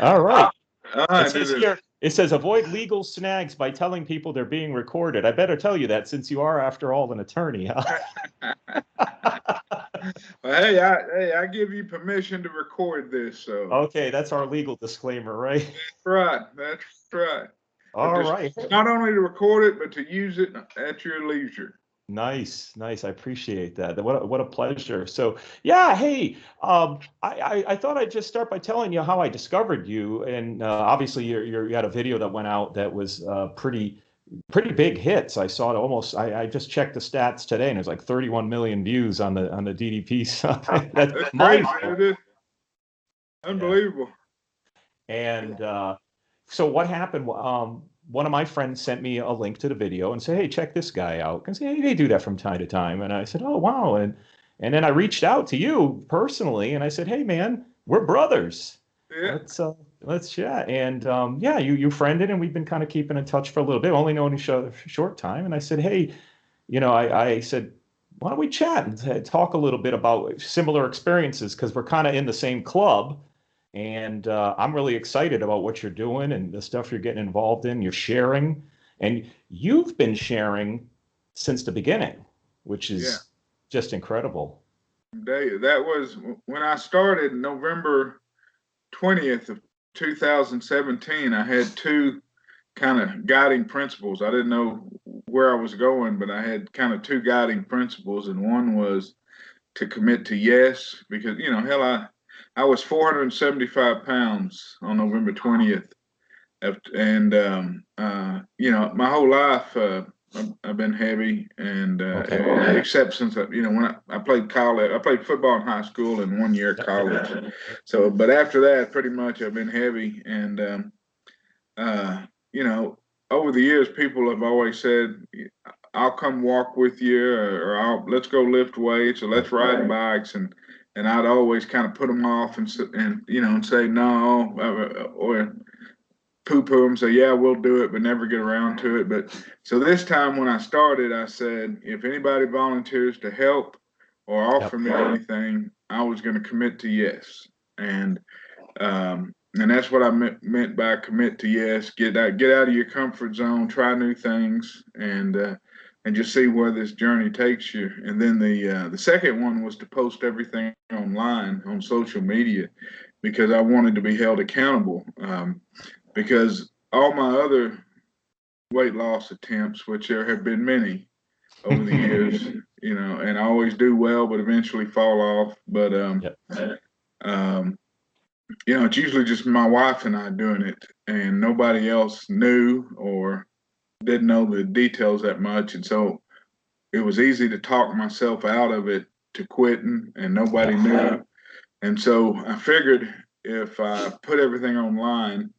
All right. I It says here, it says avoid legal snags by telling people they're being recorded. I better tell you that since you are, after all, an attorney, huh? Well, hey, I give you permission to record this. So Okay, that's our legal disclaimer, right? that's right. That's right. All right. Not only to record it, but to use it at your leisure. Nice, nice. I appreciate that. What a pleasure. So yeah, hey, I thought I'd just start by telling you how I discovered you, and obviously you had a video that went out that was pretty big hits. I saw it almost. I just checked the stats today, and it was like 31 million views on the DDP stuff. That's crazy. It is unbelievable. Yeah. And so what happened? One of my friends sent me a link to the video and said, "Hey, check this guy out." Because hey, they do that from time to time. And I said, "Oh, wow!" And then I reached out to you personally, and I said, "Hey, man, we're brothers. Yeah. Let's chat." And yeah, you friended, and we've been kind of keeping in touch for a little bit, only known each other for a short time. And I said, "Hey, I said, why don't we chat and talk a little bit about similar experiences because we're kind of in the same club." And I'm really excited about what you're doing and the stuff you're getting involved in. You're sharing, and you've been sharing since the beginning, which is just incredible. That was when I started November 20th of 2017. I had two kind of guiding principles. I didn't know where I was going, but I had kind of two guiding principles, and one was to commit to yes, because hell, I was 475 pounds on November 20th, and my whole life I've been heavy, and except since when I played college, I played football in high school and 1 year college. So, but after that, pretty much I've been heavy, and over the years, people have always said, "I'll come walk with you," or let's go lift weights, or let's ride bikes, and I'd always kind of put them off and say no, or poo-poo them, say yeah, we'll do it, but never get around to it. But so this time when I started, I said if anybody volunteers to help or offer me anything, I was going to commit to yes, and that's what I meant by commit to yes. Get out of your comfort zone, try new things, and just see where this journey takes you. And then the second one was to post everything online on social media, because I wanted to be held accountable. Because all my other weight loss attempts, which there have been many over the years, and I always do well, but eventually fall off. But it's usually just my wife and I doing it, and nobody else knew or didn't know the details that much. And so it was easy to talk myself out of it to quitting, and nobody knew. And so I figured if I put everything online,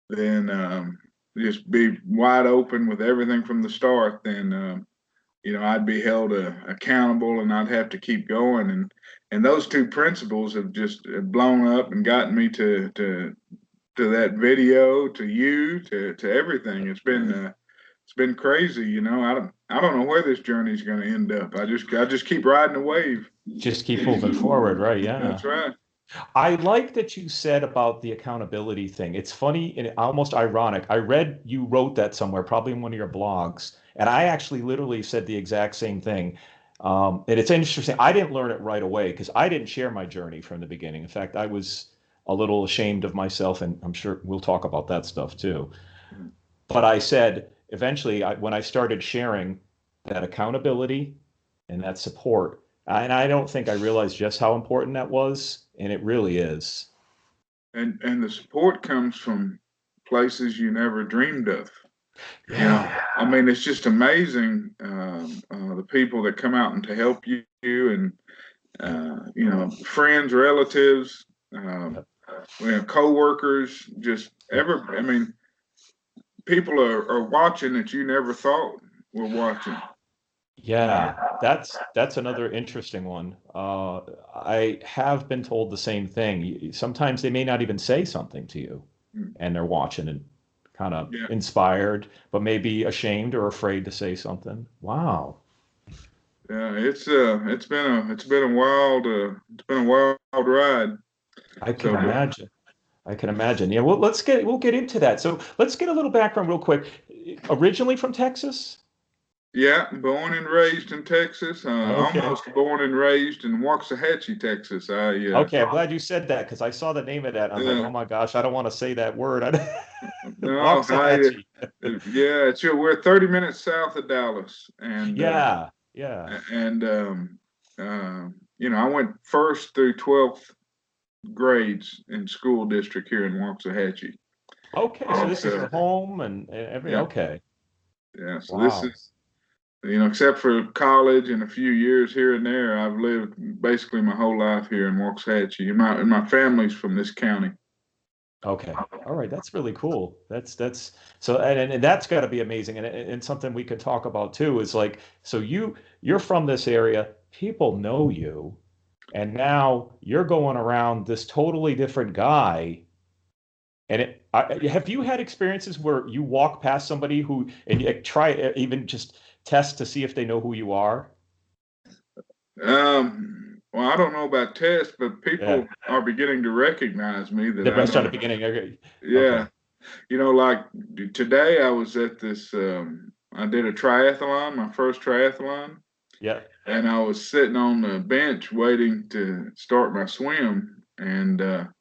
then just be wide open with everything from the start, then I'd be held accountable, and I'd have to keep going. And those two principles have just blown up and gotten me to that video, to you, to everything. It's been crazy. I don't know where this journey is going to end up. I just keep riding the wave. Just keep moving forward, right? Yeah, that's right. I like that you said about the accountability thing. It's funny and almost ironic. I read you wrote that somewhere, probably in one of your blogs, and I actually literally said the exact same thing. And it's interesting. I didn't learn it right away because I didn't share my journey from the beginning. In fact, I was a little ashamed of myself, and I'm sure we'll talk about that stuff too. But I said eventually, when I started sharing that accountability and that support, and I don't think I realized just how important that was, and it really is. And the support comes from places you never dreamed of. Yeah. I mean, it's just amazing, the people that come out and to help you, and friends, relatives, co-workers, I mean, people are watching that you never thought were watching. Yeah, that's another interesting one. I have been told the same thing. Sometimes they may not even say something to you, and they're watching and kind of inspired, but maybe ashamed or afraid to say something. Wow. Yeah, it's been a wild ride. I can imagine. I can imagine. Yeah, well, we'll get into that. So let's get a little background real quick. Originally from Texas? Yeah, born and raised in Texas. Okay. Almost born and raised in Waxahachie, Texas. Okay, I'm glad you said that because I saw the name of that. And I was like, uh, oh my gosh, I don't want to say that word. no, Waxahachie. yeah, we're 30 minutes south of Dallas, Yeah, yeah. and I went first through 12th grades in school district here in Waxahachie. Okay, so And this is your so, home and everything. yeah, Okay. yeah. So this Wow. is, except for college and a few years here and there, I've lived basically my whole life here in Waxahachie. And my family's from this county. Okay. All right. That's really cool. That's so and that's got to be amazing. And something we could talk about too is like, so you're from this area, people know you, and now you're going around this totally different guy. And have you had experiences where you walk past somebody who and you try even just test to see if they know who you are? Well, I don't know about tests, but Yeah. people are beginning to recognize me that The I restaurant at know. the beginning. Okay. Yeah, Okay. like today I was at this. I did a triathlon, my first triathlon, Yeah. and I was sitting on the bench waiting to start my swim, and a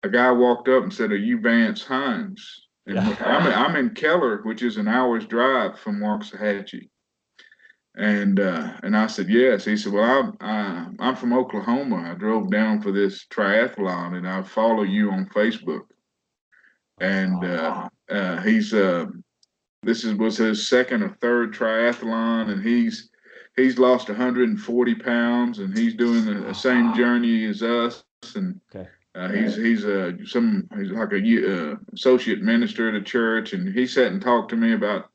guy walked up and said, "Are you Vance Hinds?" And Yeah. I'm in Keller, which is an hour's drive from Waxahachie. And I said yes. He said, "Well, I'm from Oklahoma. I drove down for this triathlon, and I follow you on Facebook." Oh, And wow. he's this was his second or third triathlon, and he's lost 140 pounds, and he's doing the Wow. same journey as us. And Okay. he's like a associate minister at a church, and he sat and talked to me about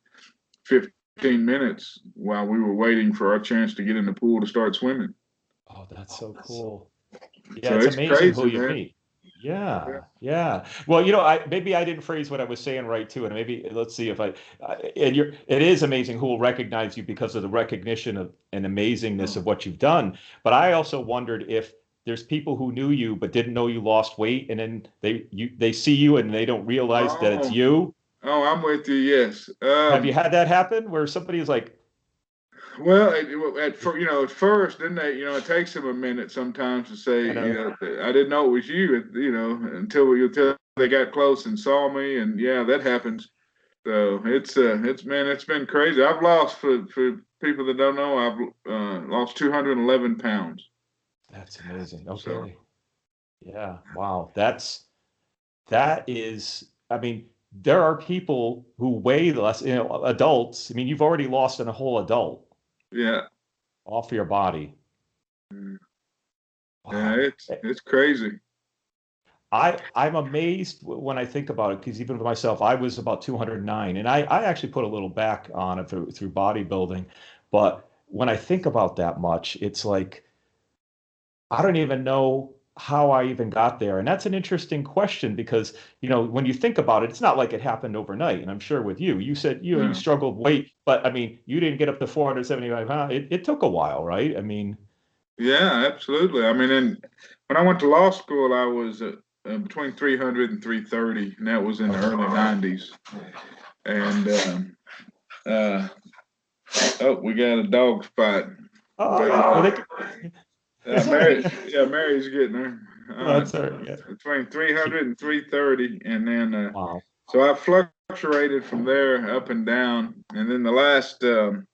15 minutes while we were waiting for our chance to get in the pool to start swimming. Oh, that's so cool. Yeah, So it's it's amazing who crazy, you man. meet. Yeah, yeah. Well, I maybe I didn't phrase what I was saying right too, and maybe let's see if and it is amazing who will recognize you because of the recognition of and amazingness of what you've done. But I also wondered if there's people who knew you but didn't know you lost weight, and then they see you and they don't realize that it's Oh, you. oh, I'm with you. Yes. Have you had that happen where somebody is like, Well, at first, then it takes them a minute sometimes to say, I know, I didn't know it was you, until they got close and saw me, and yeah, that happens. So it's been crazy. I've lost for people that don't know, I've lost 211 pounds. that's amazing. So Okay. Yeah. Wow. That is, I mean, there are people who weigh less, adults. I mean, you've already lost a whole adult yeah, off your body. mm, yeah, Wow. it's crazy. I'm amazed when I think about it because even for myself, I was about 209 and I actually put a little back on it through bodybuilding. But when I think about that much, it's like, I don't even know how I even got there. And that's an interesting question because, when you think about it, it's not like it happened overnight. And I'm sure with you said, you Yeah, struggled weight, but I mean, you didn't get up to 475 pounds. It took a while, right? I mean, yeah, absolutely. I mean, and when I went to law school, I was between 300 and 330, and that was in the okay. early 90s. And uh, oh, we got a dog fight. Oh, But yeah. Well, Mary's getting her. that's all right. Yeah. Between She, 300 and 330, and then wow. so I fluctuated from there up and down, and then the last 20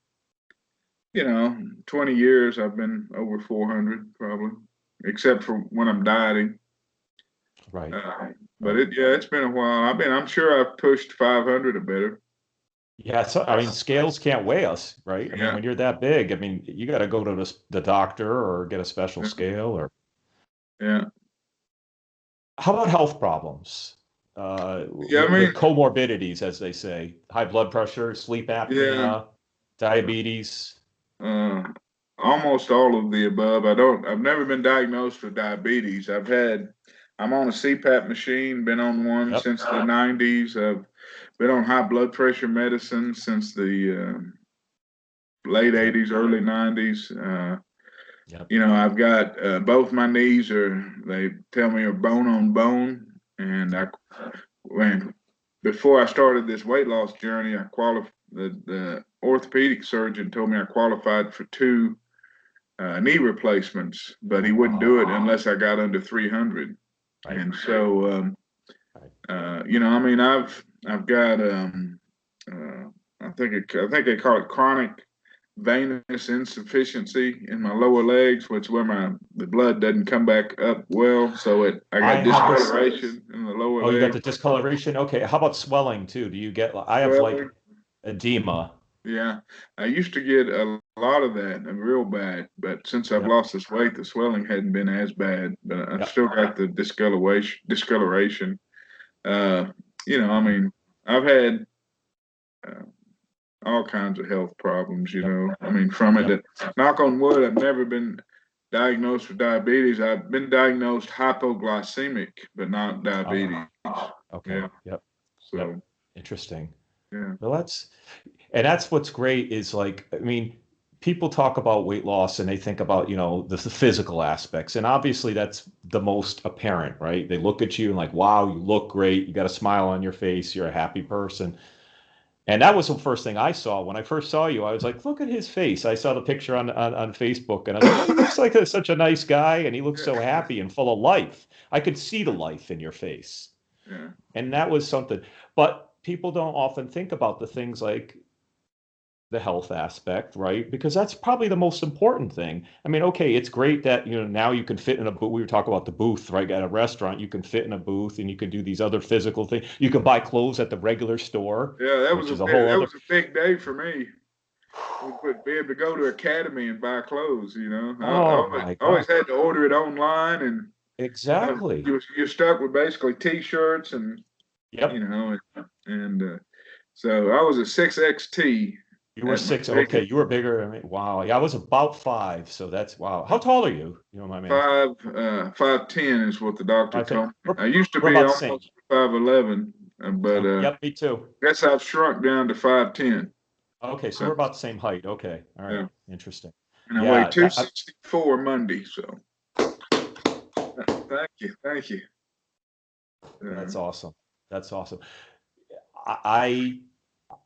years I've been over 400 probably, except for when I'm dieting. Right. Uh, but Right. it's been a while. I'm sure I've pushed 500 or better. Yeah. So, I mean, scales can't weigh us, right? I mean, Yeah, when you're that big, I mean, you got to go to the doctor or get a special scale or yeah, how about health problems? yeah. I With mean, comorbidities, as they say, high blood pressure, sleep yeah. apnea, diabetes. Uh, Almost all of the above. I've never been diagnosed with diabetes. I'm on a CPAP machine, been on one Yep. since the 90s. I've been on high blood pressure medicine since the late Yep. 80s, early 90s. Yep. I've got both my knees they tell me are bone on bone. And when before I started this weight loss journey, I qualified. The orthopedic surgeon told me I qualified for 2 knee replacements, but he wouldn't do it unless I got under 300. Right. And so, I mean, I've got I think they call it chronic venous insufficiency in my lower legs, which where the blood doesn't come back up well. So I got discoloration in the lower Oh, you got leg. the discoloration? Okay. How about swelling too? Do you get, I have like Swelling. edema. Yeah, I used to get a lot of that and real bad, but since I've Yep. lost this weight, the swelling hadn't been as bad. But I've Yep. still got the discoloration. I mean, I've had uh, all kinds of health problems. Yep. I mean, from it. Yep. Knock on wood, I've never been diagnosed with diabetes. I've been diagnosed hypoglycemic, but not diabetes. Okay. Yeah. Yep. So. Yep. Interesting. Yeah. Well, that's what's great is like, I mean, people talk about weight loss and they think about, the physical aspects. And obviously that's the most apparent, right? They look at you and like, wow, you look great. You got a smile on your face. You're a happy person. And that was the first thing I saw. When I first saw you, I was like, look at his face. I saw the picture on Facebook and I was like, oh, he looks like such a nice guy and he looks so happy and full of life. I could see the life in your face. Yeah. And that was something. But people don't often think about the things like the health aspect, right? Because that's probably the most important thing. I mean, okay, it's great that, now you can fit in a booth. We were talking about the booth, right? At a restaurant, you can fit in a booth and you can do these other physical things. You can buy clothes at the regular store, Yeah, which is a whole other. was a big day for me. Be able to go to Academy and buy clothes. Oh my I always God. had to order it online, and Exactly. you're stuck with basically T-shirts and Yep. so I was a 6XT You were at my six. Okay. biggest. You were bigger. I mean, wow. Yeah, I was about 5. So that's wow. How tall are you? You know, my man. 5'10" is what the doctor 5'10". told me. I used to We're be about the same. almost 5'11", but Yep, me too. guess I've shrunk down to 5'10". Okay, so So we're about the same height. Okay. All right. yeah, Interesting. and I weigh Yeah, 264 Monday. So thank you. that's awesome. That's awesome. I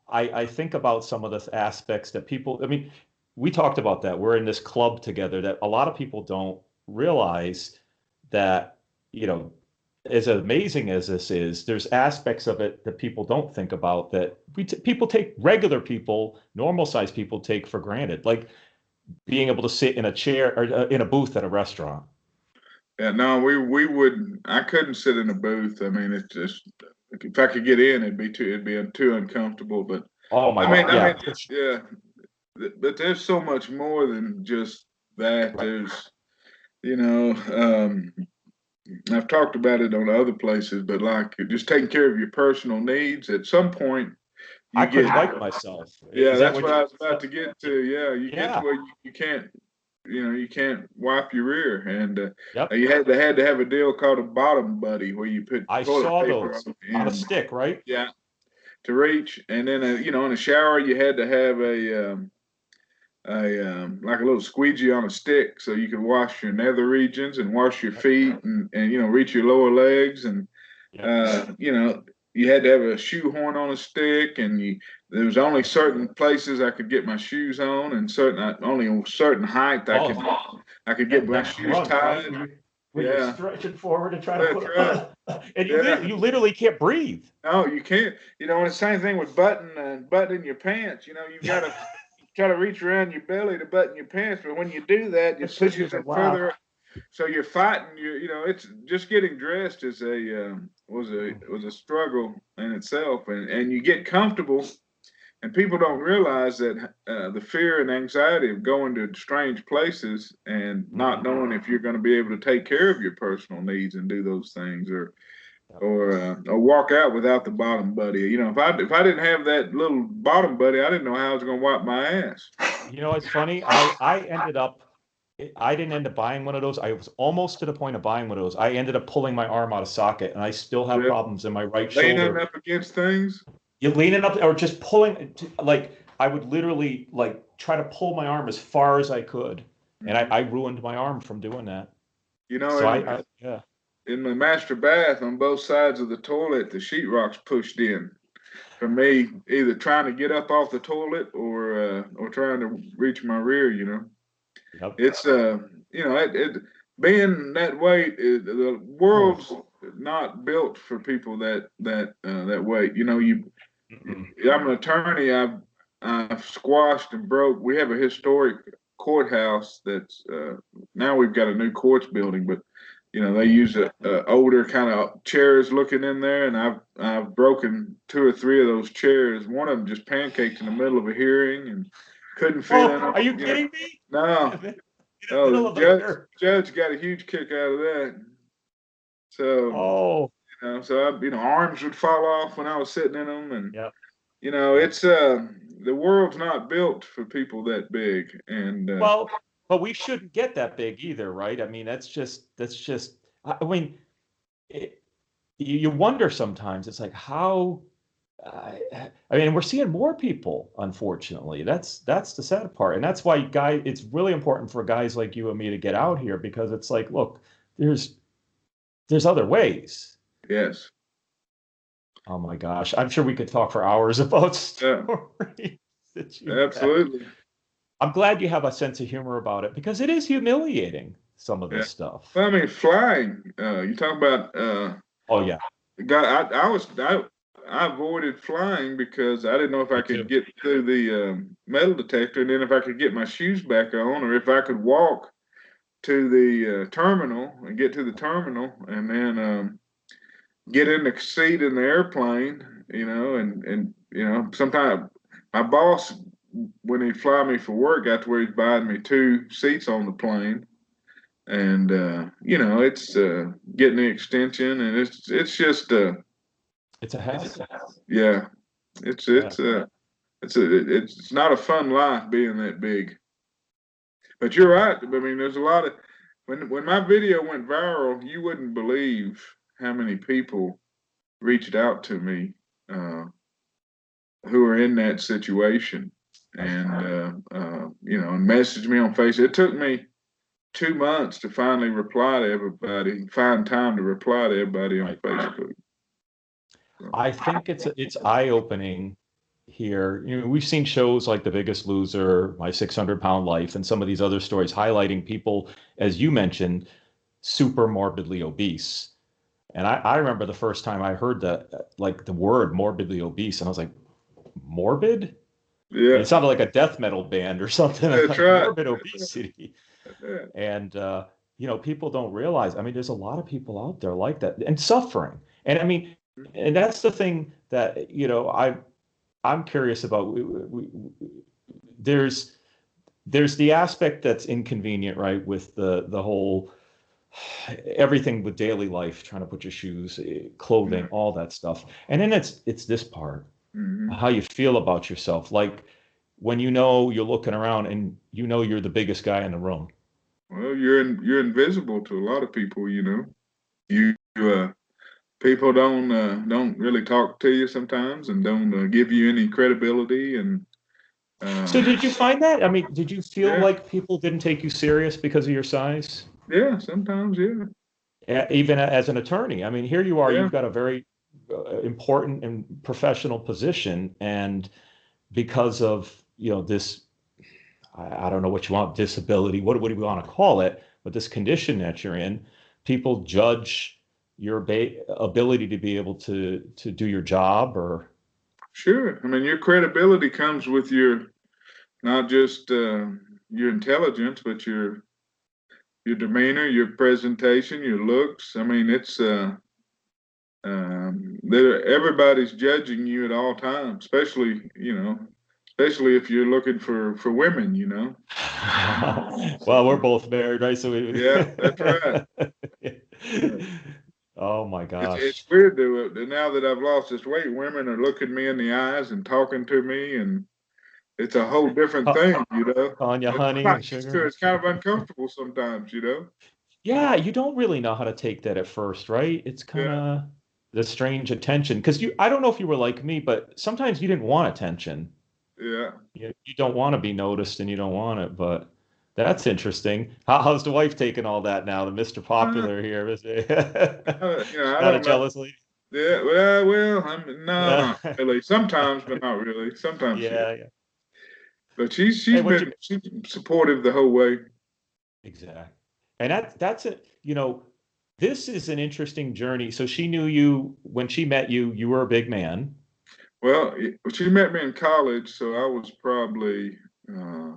I think about some of the aspects that people, I mean, we talked about that. We're in this club together that a lot of people don't realize that, you know, as amazing as this is, there's aspects of it that people don't think about that people take, regular people, normal sized people take for granted, like being able to sit in a chair or in a booth at a restaurant. Yeah, no, we would. I couldn't sit in a booth. I mean, it's just if I could get in, it'd be too uncomfortable. But Oh my God. Yeah. yeah. But there's so much more than just that. Right. You know, um, I've talked about it on other places, but like just taking care of your personal needs. At some point, I you get. couldn't wipe myself. Yeah, Is that that's what what you? I was about to get to. Yeah, you get to Yeah. where you can't. You can't wipe your rear, and Yep. they had to have a deal called a bottom buddy, where you put I toilet saw paper those on the on a end. stick, right? Yeah, to reach, and then in the shower you had to have like a little squeegee on a stick, so you could wash your nether regions and wash your feet and reach your lower legs, and Yep. you had to have a shoehorn on a stick, and there was only certain places I could get my shoes on, and only a certain height I could get That my neck shoes grunt, right? tied. When you're Yeah, stretching forward and trying to that's put right. on, and Yeah. you literally can't breathe. No, you can't. And the same thing with buttoning your pants. You've got to try to reach around your belly to button your pants, but when you do that, That it shows you pushes the it wow. further. So you're fighting. It's just getting dressed is was a struggle in itself, and you get comfortable, and people don't realize that the fear and anxiety of going to strange places and not Mhm. knowing if you're going to be able to take care of your personal needs and do those things, Yep. or walk out without the bottom buddy. If I didn't have that little bottom buddy, I didn't know how I was going to wipe my ass. You know, it's funny. I didn't end up buying one of those. I was almost to the point of buying one of those. I ended up pulling my arm out of socket, and I still have problems in my right Leaning shoulder. up against things. You're leaning up or just pulling, like I would literally like try to pull my arm as far as I could, and Mm-hmm. I ruined my arm from doing that. You know, So and yeah. in my master bath, on both sides of the toilet, the sheetrock's pushed in. For me, either trying to get up off the toilet or trying to reach my rear. Yep. It's it being that weight. The Oh. world's not built for people that weight. Mm-mm. I'm an attorney. I've squashed and broke. We have a historic courthouse that's now we've got a new courts building, but they Yeah. use a older kind of chairs looking in there, and I've broken two or three of those chairs. One of them just pancaked in the middle of a hearing and couldn't fit in Oh, them. are you kidding me? No, In the no, middle the of the year. judge got a huge kick out of that. So Oh, arms would fall off when I was sitting in them, and yep. Yep. it's the world's not built for people that big, and Well, but we shouldn't get that big either, right? I mean, that's just. I mean, it, you wonder sometimes. It's like how. I mean, we're seeing more people, unfortunately. That's the sad part, and that's why it's really important for guys like you and me to get out here because it's like, look, there's there's other ways. yes, Oh my gosh, I'm sure we could talk for hours about yeah, stories that you've had. absolutely, I'm glad you have a sense of humor about it because it is humiliating, some of yeah. this stuff. Well, I mean, flying. You talk about Oh yeah, God. I avoided flying because I didn't know if I me could too. get through the metal detector, and then if I could get my shoes back on, or if I could walk to the terminal and get to the terminal, and then get in the seat in the airplane, and sometimes my boss, when he'd fly me for work, got to where he's buying me two seats on the plane, and it's getting the extension, and it's just It's a hassle. yeah, Yeah. it's not a fun life being that big. But you're right. I mean, there's a lot of when my video went viral, you wouldn't believe how many people reached out to me uh, who are in that situation, Yep. and and messaged me on Facebook. It took me 2 months to finally reply to everybody, find time to reply to everybody on Right. Facebook. I think it's eye-opening here. You know, we've seen shows like The Biggest Loser, My 600-Pound Life, and some of these other stories highlighting people, as you mentioned, super morbidly obese. And I remember the first time I heard that, like the word morbidly obese, and I was like, morbid? And Yeah, it sounded like a death metal band or something. I'm that's like, right. morbid obesity. Yeah, And, people don't realize, I mean, there's a lot of people out there like that and suffering. And I mean, and that's the thing that, I'm curious about. There's there's the aspect that's inconvenient, right? With the whole everything with daily life, trying to put your shoes, clothing, all that stuff. And then it's this part, mm-hmm. how you feel about yourself. Like when you're looking around and you're the biggest guy in the room. Well, you're invisible to a lot of people. You people don't really talk to you sometimes, and don't give you any credibility, and So um, did you find that? I mean, did you feel yeah, like people didn't take you serious because of your size? yeah, sometimes, yeah, Even as an attorney. I mean, here you are, yeah, you've got a very important and professional position, and because of this, I don't know what you want, disability, what do we want to call it, but this condition that you're in, people judge your ability to be able to do your job or sure. I mean, your credibility comes with your not just your intelligence, but your demeanor, your presentation, your looks. I mean, it's everybody's judging you at all times, especially if you're looking for women. well, So we're both married, right? So yeah, that's right. oh my It's gosh. weird though. Now that I've lost this weight, women are looking me in the eyes and talking to me, and it's a whole different Ca- thing. Calling you It's honey and not used to. sugar. It's kind of uncomfortable sometimes. Yeah, you don't really know how to take that at first, right? It's kind Yeah, of the strange attention because I don't know if you were like me, but sometimes you didn't want attention. yeah, You don't want to be noticed and you don't want it, but That's interesting. How's the wife taking all that now? The Mr. Uh, Popular here. I Not a don't know. jealous lady. Yeah, well, no, Yeah. not really. Sometimes, but not really. Sometimes she is. Yeah, yeah. But she's Hey, she's what you been she's supportive the whole way. exactly. And that's it. This is an interesting journey. So she knew you when she met you, you were a big man. Well, she met me in college, so I was probably, uh,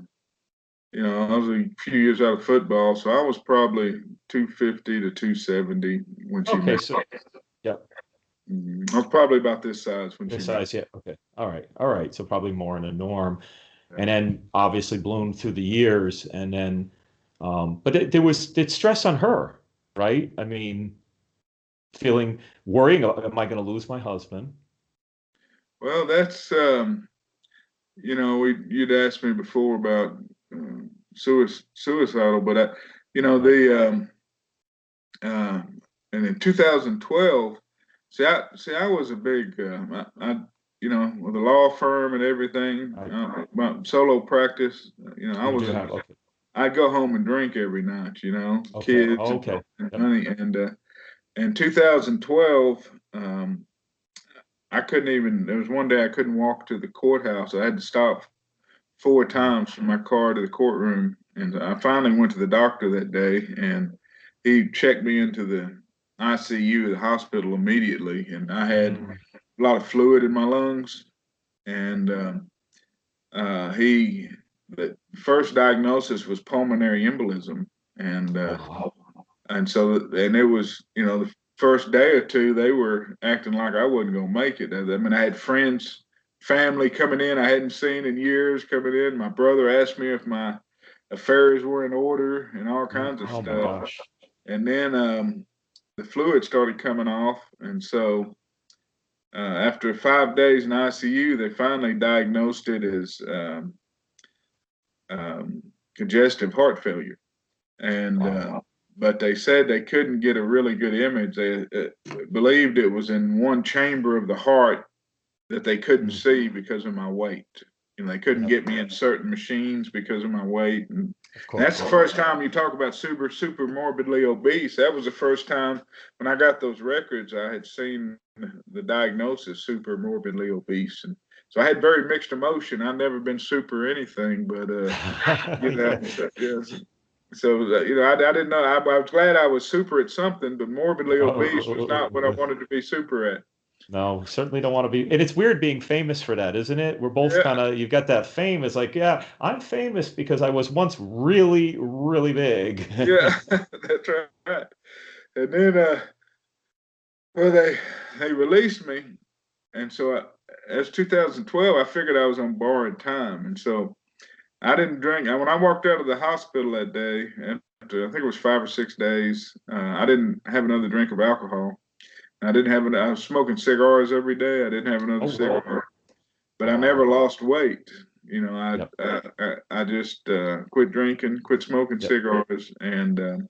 I was a few years out of football, so I was probably 250 to 270 when she Okay, met. so yeah, I was probably about this size when she this met. size, yeah. Okay. All right. All right. So probably more in the norm. And then obviously bloomed through the years. And then but it's stress on her, right? I mean, worrying, am I going to lose my husband? Well, that's you'd asked me before about suicidal, but Right. the uh, and in 2012, I was a big with a law firm and everything, I my solo practice. I you was do have okay. I'd go home and drink every night. Okay. Kids Okay. and Yep. money, and in 2012. I couldn't even. There was one day I couldn't walk to the courthouse. I had to stop four Mm. times from my car to the courtroom, and I finally went to the doctor that day, and he checked me into the ICU, the hospital immediately, and I had Mm. a lot of fluid in my lungs, and he the first diagnosis was pulmonary embolism, and Oh, uh, wow. and so and it was the first day or two they were acting like I wasn't gonna make it. I mean, I had friends, family coming in I hadn't seen in years coming in. My brother asked me if my affairs were in order and all kinds of Oh my stuff. gosh. And then the fluid started coming off, and so after 5 days in ICU, they finally diagnosed it as um, congestive heart failure. And Wow. but they said they couldn't get a really good image. They believed it was in one chamber of the heart that they couldn't Mm. see because of my weight. They couldn't Yep. get me in certain machines because of my weight. And Of that's course. the Yep. first time you talk about super morbidly obese. That was the first time when I got those records, I had seen the diagnosis super morbidly obese. And so I had very mixed emotion. I've never been super anything, but Yeah. yes. So I didn't know. I was glad I was super at something, but morbidly obese was not what I Oh, wanted to be super at. no, certainly don't want to be. And it's weird being famous for that, isn't it? We're both Yeah, kind of, you've got that fame. It's like, yeah, I'm famous because I was once really, really big. yeah, that's right. And then, well, they released me, and so as 2012, I figured I was on borrowed time, and so I didn't drink. And when I walked out of the hospital that day, after I think it was 5 or 6 days, I didn't have another drink of alcohol. I didn't have. I was smoking cigars every day. I didn't have another Oh, wow. cigar, but I Wow. never lost weight. Yep. I just quit drinking, quit smoking Yep. cigars, and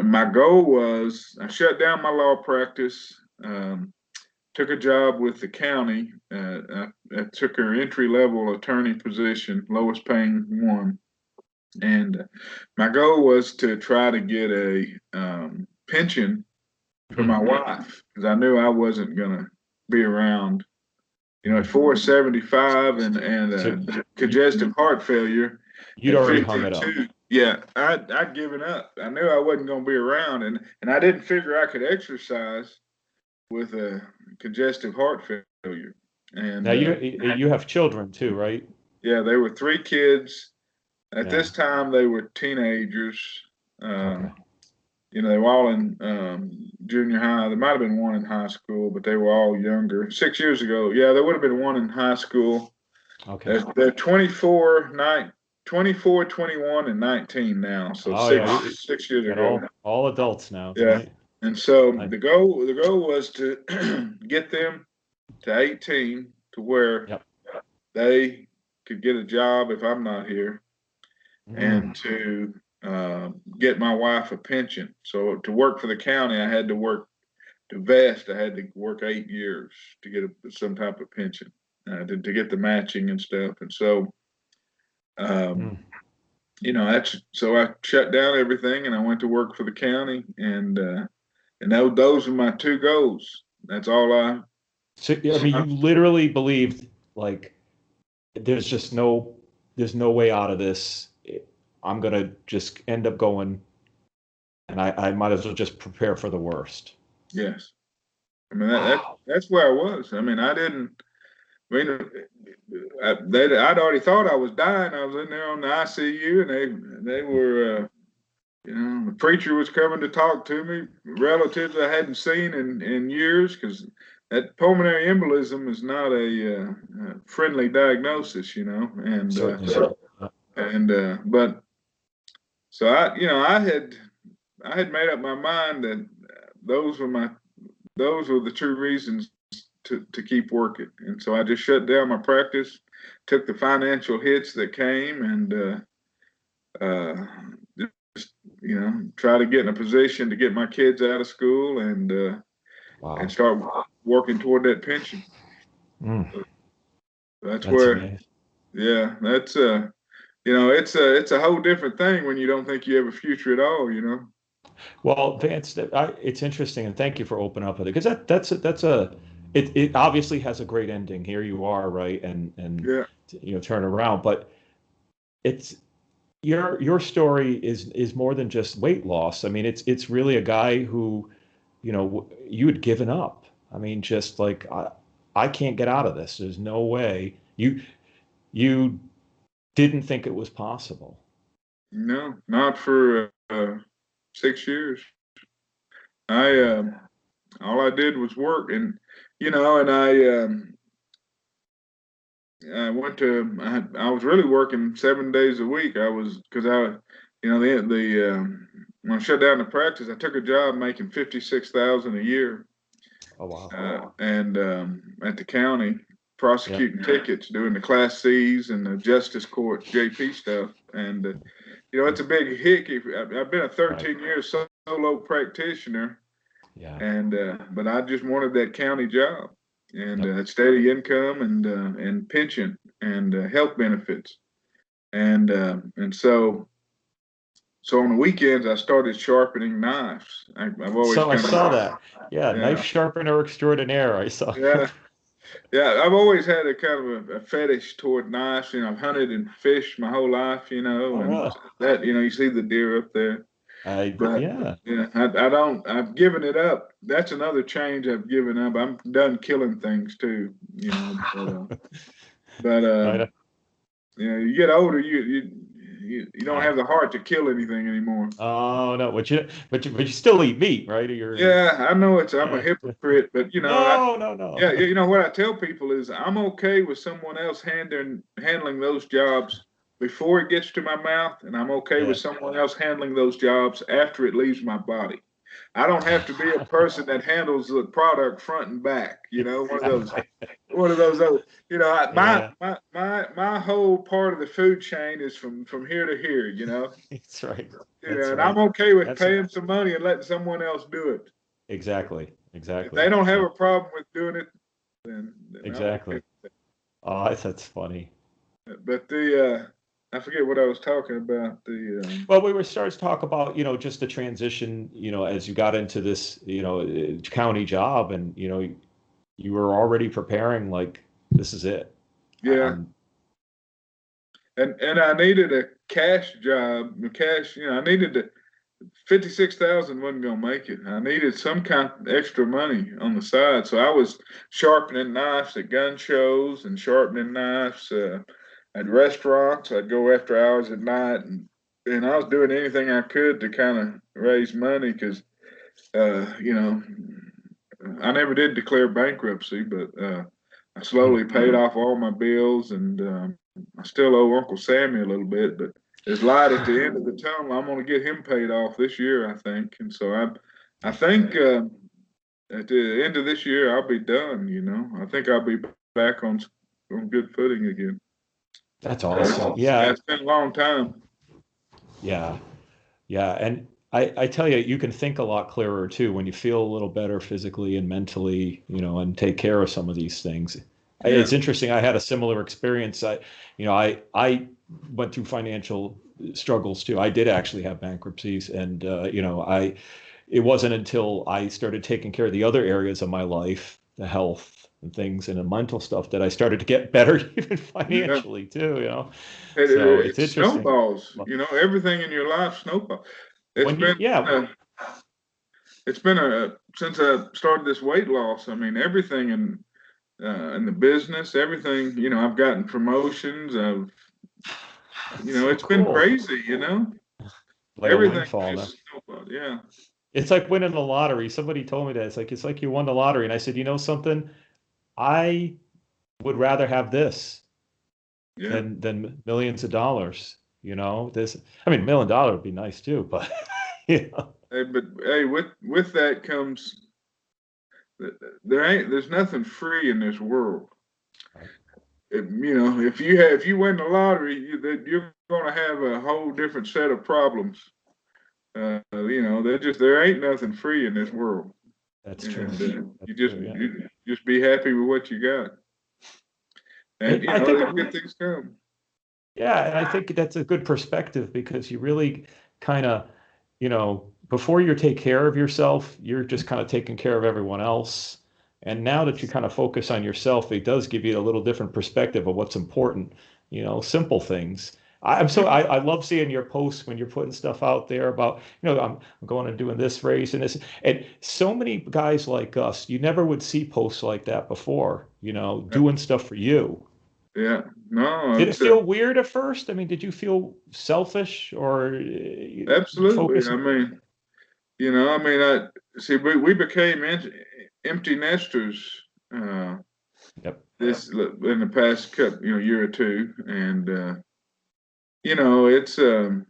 my goal was I shut down my law practice. Took a job with the county. I took her entry level attorney position, lowest paying one, and my goal was to try to get a pension for my Hmm. wife because I knew I wasn't gonna be around. At Hmm. 475 and So congestive heart failure you'd at already hung it up. 52. Yeah, I'd given up. I knew I wasn't going to be around, and I didn't figure I could exercise with a congestive heart failure. Now And you have children too, right? yeah, they were three kids. At Yeah. this time, they were teenagers. Okay. They were all in junior high. There might have been one in high school, but they were all younger. 6 years ago, yeah, there would have been one in high school. Okay. They're 24, 21, and 19 now. So Oh six yeah. six years Got ago. all adults now, Yeah. right? And so I, the goal was to get them to 18 to where yep. they could get a job if I'm not here, Mm. and to get my wife a pension. So to work for the county, I had to work to vest. I had to work 8 years to get some type of pension, to get the matching and stuff. And so um, Mm. that's so I shut down everything and I went to work for the county, and those are my two goals. That's all I. So, I mean, you literally believed like there's just there's no way out of this. I'm gonna just end up going, and I might as well just prepare for the worst. Yes, I mean Wow. that's where I was. I mean, I didn't. I mean, I'd already thought I was dying. I was in there on the ICU, and they were. The preacher was coming to talk to me, relatives I hadn't seen in years, because that pulmonary embolism is not a friendly diagnosis, Certainly not. but so I had made up my mind that those were my those were the true reasons to keep working, and so I just shut down my practice, took the financial hits that came, and just try to get in a position to get my kids out of school and Wow. start working toward that pension. Mm, That's that's where, amazing. yeah, that's it's a whole different thing when you don't think you have a future at all. Well, Vance, it's interesting, and thank you for opening up with it because it obviously has a great ending. Here you are, right, and Yeah, turn around, but it's your story is more than just weight loss. I mean, it's really a guy who, you had given up. I mean, just like I can't get out of this. There's no way. You didn't think it was possible. no, not for 6 years. I All I did was work, and I went to. I was really working 7 days a week. I was because I, when I shut down the practice, I took a job making 56,000 a year, Oh wow. and at the county Yeah. prosecuting tickets, doing the Class C's and the Justice Court JP stuff, and it's a big hick. I've been a Right. 13-year solo practitioner, Yeah. and but I just wanted that county job and Yep. steady income and pension and health benefits, and so on the weekends I started sharpening knives. I've always So I kind saw of that. Yeah, knife yeah sharpener extraordinaire. I saw. yeah yeah I've always had a kind of a fetish toward knives. I've hunted and fished my whole life, Oh, and really? that you see the deer up there. But Yeah. yeah, I don't. I've given it up. That's another change I've given up. I'm done killing things too. But Right. you get older, you don't I. have the heart to kill anything anymore. Oh no, but you still eat meat, right? Or Yeah, I know I'm a yeah. hypocrite, but No, no, no. yeah, what I tell people is I'm okay with someone else handling those jobs before it gets to my mouth, and I'm okay with Yeah. someone else handling those jobs after it leaves my body. I don't have to be a person that handles the product front and back. Exactly. One of those. Yeah. My whole part of the food chain is from here to here. That's right. That's And I'm right. okay with That's paying some money and letting someone else do it. exactly. If they Exactly. don't have a problem with doing it, then I'm okay. Exactly. Oh, that's funny. But I forget what I was talking about. Well, we were starting to talk about, just the transition, as you got into this, county job and, you were already preparing like, this is it. Yeah, I'm and I needed a cash job. I needed to 56,000 wasn't gonna make it. I needed some kind of extra money on the side, so I was sharpening knives at gun shows and sharpening knives at restaurants. I'd go after hours at night, and I was doing anything I could to kind of raise money because uh, you know I never did declare bankruptcy, but I hmm. slowly paid off all my bills, and I still owe Uncle Sammy a little bit, but there's light at the end of the tunnel. I'm going to get him paid off this year, I think, and so I think at the end of this year I'll be done. I think I'll be back on good footing again. That's Yeah, awesome. Yeah. it's been a long time. Yeah. Yeah. And I tell you, you can think a lot clearer too when you feel a little better physically and mentally, and take care of some of these things. Yeah, It's interesting. I had a similar experience. I went through financial struggles too. I did actually have bankruptcies, and it wasn't until I started taking care of the other areas of my life, the health and things, and the mental stuff, that I started to get better, even Yeah. financially too. So It it's interesting. snowballs. Everything in your life snowballs. It's When been you, yeah, uh, it's been since I started this weight loss. I mean, everything in the business, everything. I've gotten promotions. so It's been cool. crazy. Like a Everything windfall now. just snowballed. Yeah, It's like winning the lottery. Somebody told me that. It's like you won the lottery. And I said, you know something? I would rather have this yeah. than millions of dollars. I mean, $1 million would be nice too, but But hey, with that comes there's nothing free in this world. Right. If you win the lottery, you're going to have a whole different set of problems. There ain't nothing free in this world, That's true. and That's true. Yeah. you just be happy with what you got, and I think, good things come. yeah, and I think that's a good perspective, because you really kind of, before you take care of yourself, you're just kind of taking care of everyone else. And now that you kind of focus on yourself, it does give you a little different perspective of what's important, simple things. I love seeing your posts when you're putting stuff out there about, I'm going and doing this race and this. And so many guys like us, you never would see posts like that before, doing stuff for you. Yeah, no, Did it it's feel weird at first? I mean, did you feel selfish or absolutely. focus? I mean, I see. We became empty nesters. Yep. This in the past couple, year or two, and you know, it's um,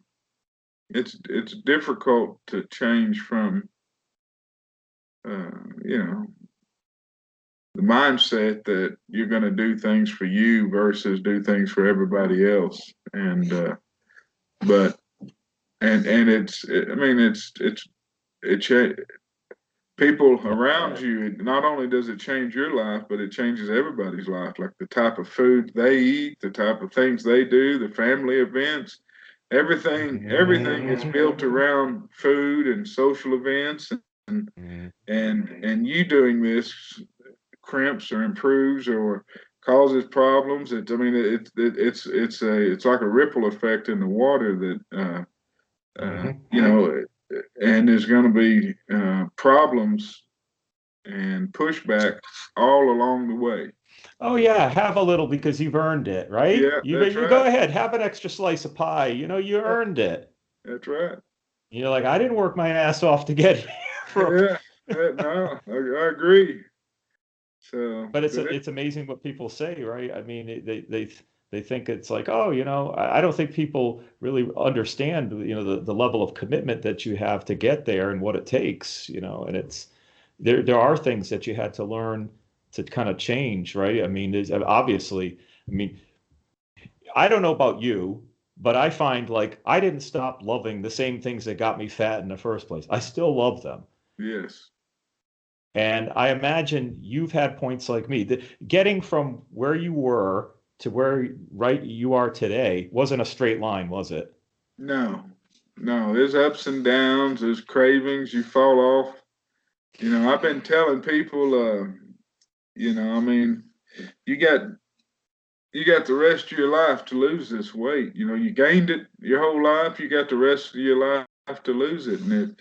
it's difficult to change from you know the mindset that you're going to do things for you versus do things for everybody else, and but and I mean, it people around you. Not only does it change your life, but it changes everybody's life. Like the type of food they eat, the type of things they do, the family events, everything is built around food and social events, and Mhm. and you doing this crimps or improves or causes problems. It's like a ripple effect in the water that Mhm. you know, and there's going to be problems and pushback all along the way. Oh yeah, have a little because you've earned it, right? Yeah, You that's you go right. ahead, have an extra slice of pie. You Yeah, earned it. that's right. You're like, I didn't work my ass off to get here. Yeah, no, I agree. So, But but it's amazing what people say, right? I mean, they think it's like, oh, I don't think people really understand, the level of commitment that you have to get there and what it takes, and it's there are things that you had to learn to kind of change, right? I mean, there's obviously, I mean, I don't know about you, but I find like I didn't stop loving the same things that got me fat in the first place. I still love them. yes, And I imagine you've had points like me. Getting from where you were to where right you are today wasn't a straight line, was it? no, no. There's ups and downs. There's cravings. You fall off. I've been telling people, I mean, you got you got the rest of your life to lose this weight. You gained it your whole life. You got the rest of your life to lose it. And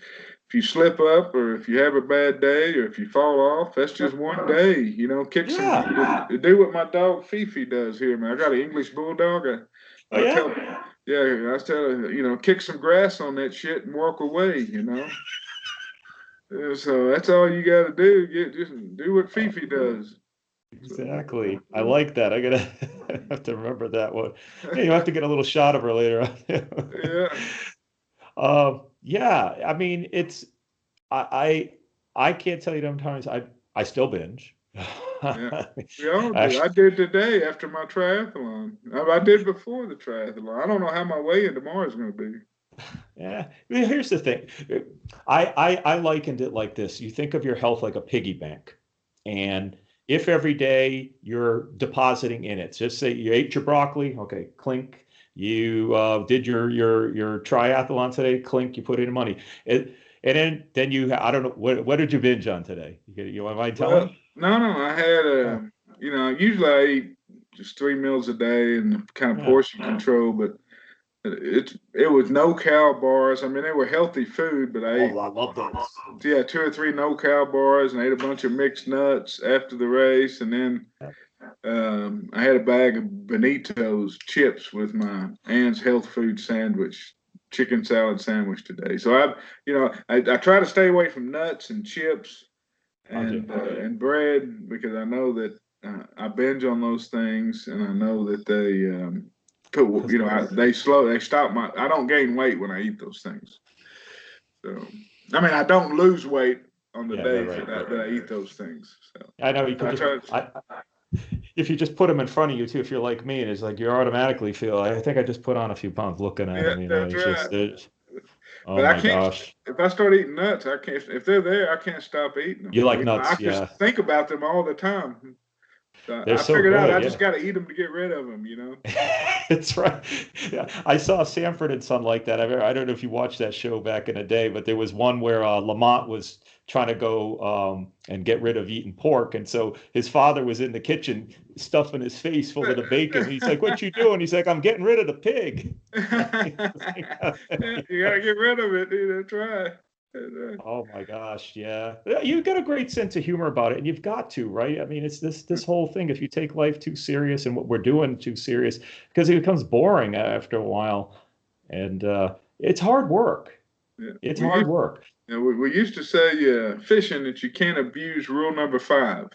if you slip up, or if you have a bad day, or if you fall off, that's just one day. Kick some, Yeah. do what my dog Fifi does here, man. I got an English bulldog. Oh I yeah. tell, yeah, I tell her, kick some grass on that shit and walk away. So that's all you got to do. Just do what Uh, Fifi does. So, exactly. I like that. I gotta I have to remember that one. Yeah, you have to get a little shot of her later on. yeah, Yeah. I mean, I can't tell you how many times I still binge. yeah. We all do. Actually, I did today after my triathlon. I did before the triathlon. I don't know how my weigh-in tomorrow is going to be. yeah. I mean, here's the thing. I likened it like this. You think of your health like a piggy bank. And if every day you're depositing in it, just say you ate your broccoli, okay, clink. You did your triathlon today. Clink, you put in money. And then you, I don't know, what did you binge on today? You want mind Well, telling? no, I had Oh, usually I eat just 3 meals a day and kind of yeah. portion control, but it was no cow bars. I mean, they were healthy food, but I ate, Oh, I love those. yeah, 2 or 3 no cow bars and ate a bunch of mixed nuts after the race, and then I had a bag of Benito's chips with my Ann's health food sandwich, chicken salad sandwich today. So I try to stay away from nuts and chips I do. and bread because I know that I binge on those things, and I know that Because they stop my. I don't gain weight when I eat those things. So I mean I don't lose weight on the yeah, right, days right, right. that I eat those things. So I know you could I just try. if you just put them in front of you too. If you're like me, and it's like you automatically feel. I think I just put on a few pounds looking at Yeah, them. that's It's right. just. Oh But I my can't. gosh, If I start eating nuts, I can't. If they're there, I can't stop eating them. you like I nuts? just Yeah, think about them all the time. So they're I so figured out good. I Yeah. just got to eat them to get rid of them. That's right. Yeah, I saw Sanford and Son like that. I don't know if you watched that show back in the day, but there was one where Lamont was trying to go and get rid of eating pork, and so his father was in the kitchen stuffing his face full of the bacon. He's like, "What you doing?" He's like, "I'm getting rid of the pig." Yeah, you got to get rid of it. Try. Oh my gosh, yeah. Yeah, you got a great sense of humor about it, and you've got to, right? I mean, it's this whole thing. If you take life too serious and what we're doing too serious, because it becomes boring after a while, and it's hard work. Yeah, It's hard work. we used to say fishing that you can't abuse rule number 5.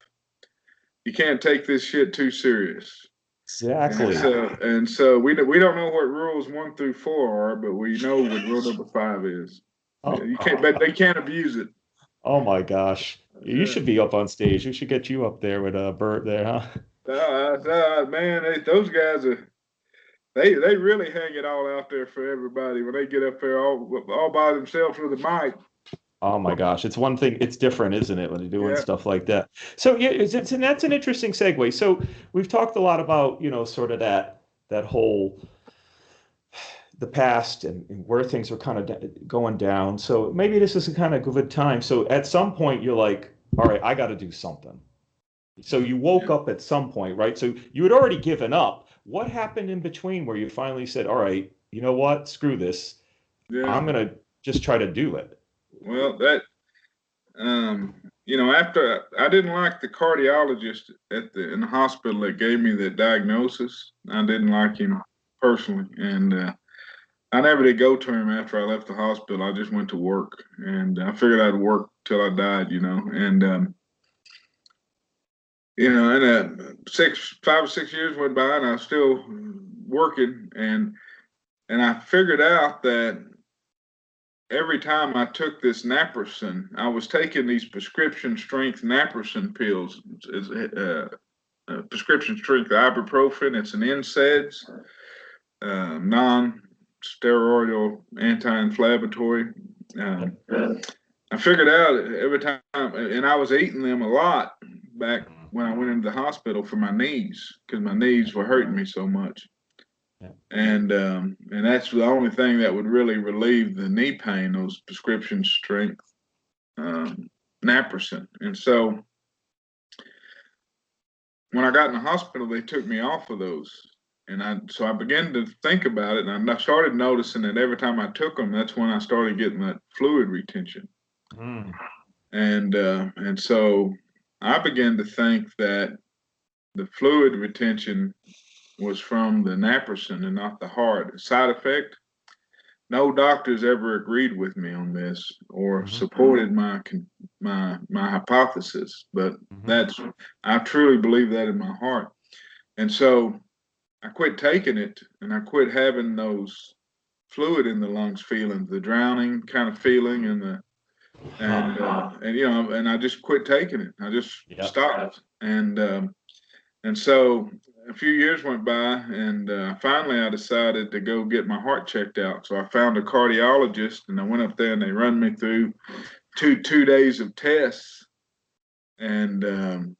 You can't take this shit too serious. Exactly. And so we don't know what rules 1 through 4 are, but we know what rule number 5 is. Yeah, Oh, you can't, but they can't abuse it. oh my gosh. You Yeah. should be up on stage. We should get you up there with Bert there, huh? Man, those guys are they really hang it all out there for everybody when they get up there all by themselves with a mic. Oh my gosh, it's one thing. It's different, isn't it, when you're doing Yeah, stuff like that? So yeah, and that's an interesting segue. So we've talked a lot about, sort of that whole the past and where things are kind of going down. So maybe this is a kind of good time. So at some point you're like, all right, I got to do something. So you woke yeah, up at some point, right? So you had already given up. What happened in between where you finally said, all right, you know what? Screw this. yeah. I'm going to just try to do it. Well, after I didn't like the cardiologist in the hospital that gave me the diagnosis. I didn't like him personally, and I never did go to him after I left the hospital. I just went to work, and I figured I'd work till I died. And and 5 or 6 years went by, and I was still working, and I figured out that every time I took this naproxen, I was taking these prescription strength naproxen pills. It's prescription strength ibuprofen. It's an NSAIDs, non-steroidal anti-inflammatory. Um, I figured out every time, and I was eating them a lot back when I went into the hospital for my knees because my knees were hurting me so much. Yeah. And that's the only thing that would really relieve the knee pain, those prescription strength naproxen. And so when I got in the hospital, they took me off of those. So I began to think about it, and I started noticing that every time I took them, that's when I started getting that fluid retention. Mm. And so I began to think that the fluid retention was from the naproxen and not the heart. Side effect? No doctors ever agreed with me on this or Hmm. supported my hypothesis, but Hmm. I truly believe that in my heart. And so I quit taking it, and I quit having those fluid in the lungs feelings, the drowning kind of feeling, and I just quit taking it. I just Yeah. stopped, and so a few years went by, and finally I decided to go get my heart checked out. So I found a cardiologist, and I went up there, and they run me through two days of tests, and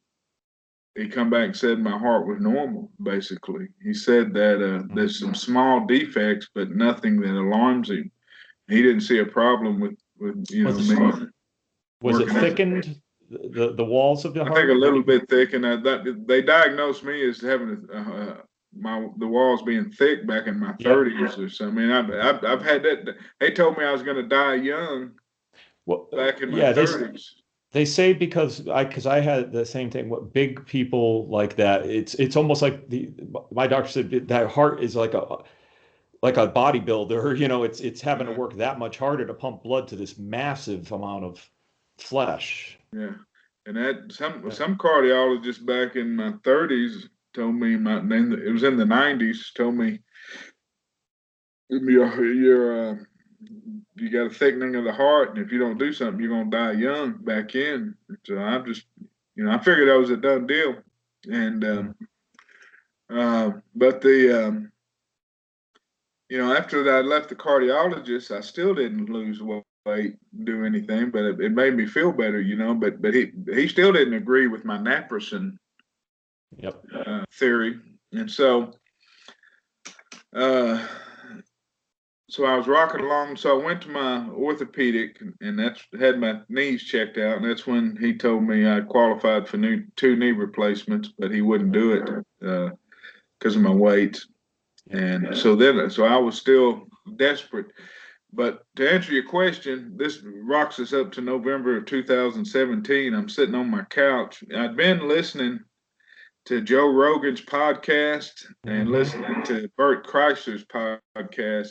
he come back and said my heart was normal. Basically, he said that there's some small defects, but nothing that alarms him. He didn't see a problem with me Was it working out. thickened, the walls of the I think a heart? little bit thick, and that they diagnosed me as having the walls being thick back in my Yep. 30s or something. I mean, I've had that. They told me I was going to die young Well, back in my yeah, 30s. they say because I had the same thing. What big people like that, it's almost like my doctor said that heart is like a bodybuilder. It's having to Uh, work that much harder to pump blood to this massive amount of flesh. yeah, and that some cardiologists back in my 30s told me it was in the 90s told me you got a thickening of the heart, and if you don't do something, you're gonna die young back in. So I'm just, I figured that was a done deal. And but after that I left the cardiologist, I still didn't lose weight, do anything, but it made me feel better, But he still didn't agree with my naproxen Yep. theory, and so. Uh, So I was rocking along. So I went to my orthopedic, and that's had my knees checked out. And that's when he told me I qualified for two knee replacements, but he wouldn't do it because of my weight. And so I was still desperate. But to answer your question, this rocks us up to November of 2017. I'm sitting on my couch. I'd been listening to Joe Rogan's podcast and listening to Bert Kreischer's podcast.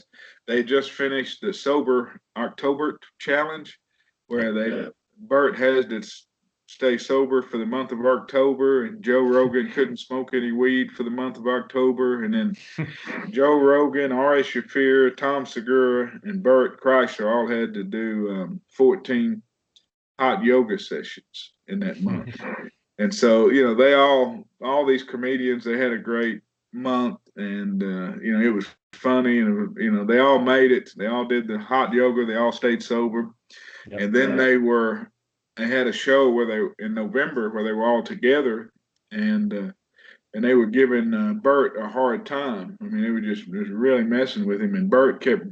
They just finished the Sober October challenge, where Bert has to stay sober for the month of October, and Joe Rogan couldn't smoke any weed for the month of October, and then Joe Rogan, Ari Shaffir, Tom Segura, and Bert Kreischer all had to do 14 hot yoga sessions in that month. And so, they all these comedians, they had a great month, and it was funny, and they all made it. They all did the hot yoga. They all stayed sober, and then they had a show in November where they were all together, and they were giving Bert a hard time. I mean, they were just really messing with him, and Bert kept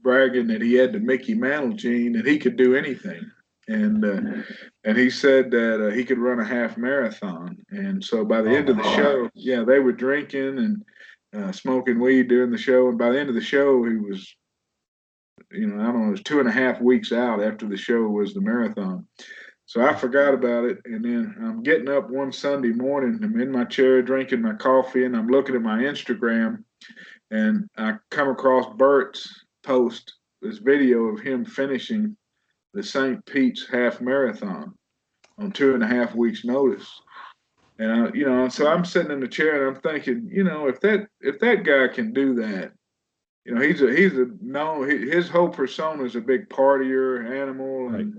bragging that he had the Mickey Mantle gene and he could do anything. And he said that he could run a half marathon. And so by the end of the show, they were drinking and smoking weed during the show. And by the end of the show, he was, I don't know, it was 2.5 weeks out after the show was the marathon. So I forgot about it. And then I'm getting up one Sunday morning. I'm in my chair drinking my coffee, and I'm looking at my Instagram, and I come across Bert's post, this video of him finishing the St. Pete's half marathon on 2.5 weeks notice. And so I'm sitting in the chair and I'm thinking, if that guy can do that, his whole persona is a big partier animal, and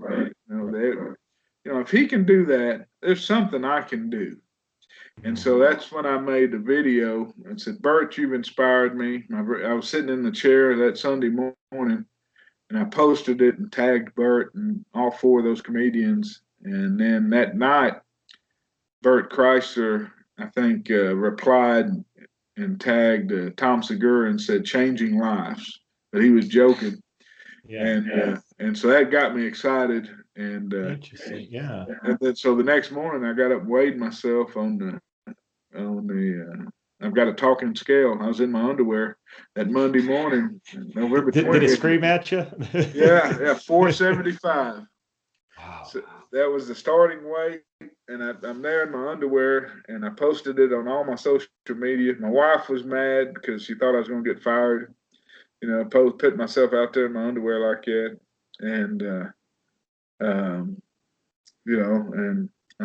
if he can do that, there's something I can do. And so that's when I made the video and said, Bert, you've inspired me. I was sitting in the chair that Sunday morning, and I posted it and tagged Bert and all four of those comedians. And then that night, Bert Kreischer, I think, replied and tagged Tom Segura and said, "Changing lives," but he was joking. And so that got me excited. And Interesting. Yeah. And then so the next morning, I got up and weighed myself on the I've got a talking scale. I was in my underwear that Monday morning, November 20th. Did it scream at you? Yeah, 475. Wow. So that was the starting weight, and I'm there in my underwear, and I posted it on all my social media. My wife was mad because she thought I was going to get fired. Put myself out there in my underwear like that, and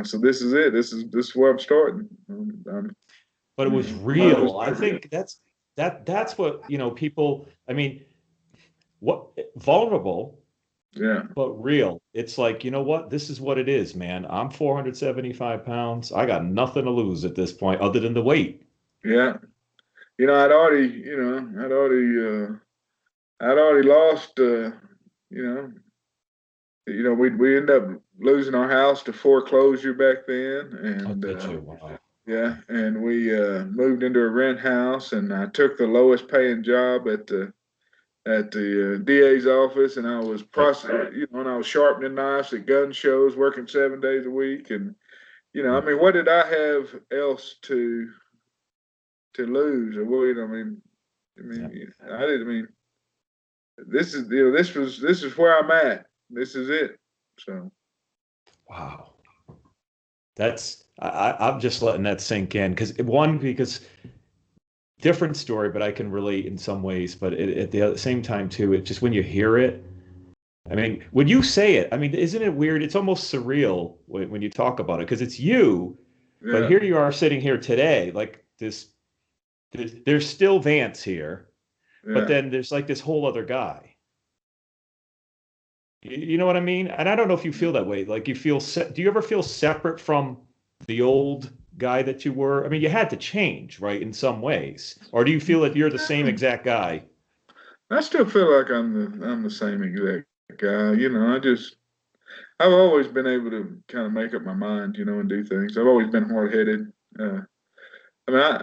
so this is it. This is where I'm starting. But it was real. I think that's what, people, I mean, what vulnerable, but real. It's like, you know what? This is what it is, man. I'm 475 pounds. I got nothing to lose at this point other than the weight. Yeah. I'd already lost, we ended up losing our house to foreclosure back then. And Did you? Wow. Yeah, and we moved into a rent house, and I took the lowest paying job at the DA's office, and I was Right. and I was sharpening knives at gun shows, working 7 days a week, and I Mm. mean, what did I have else to lose, or what? Yeah. I didn't. I mean, this is this is where I'm at. This is it. So Wow. I'm just letting that sink in because different story, but I can relate in some ways. But at the same time too, it just when you hear it, I mean, when you say it, I mean, isn't it weird? It's almost surreal when you talk about it because it's you, but yeah, here you are sitting here today, like this. There's still Vance here, but yeah. then there's like this whole other guy. You know what I mean? And I don't know if you feel that way. Like you feel, do you ever feel separate from the old guy that you were? I mean, you had to change, right, in some ways. Or do you feel that you're the same exact guy? I still feel like I'm the same exact guy. I've always been able to kind of make up my mind, and do things. I've always been hard headed. I mean,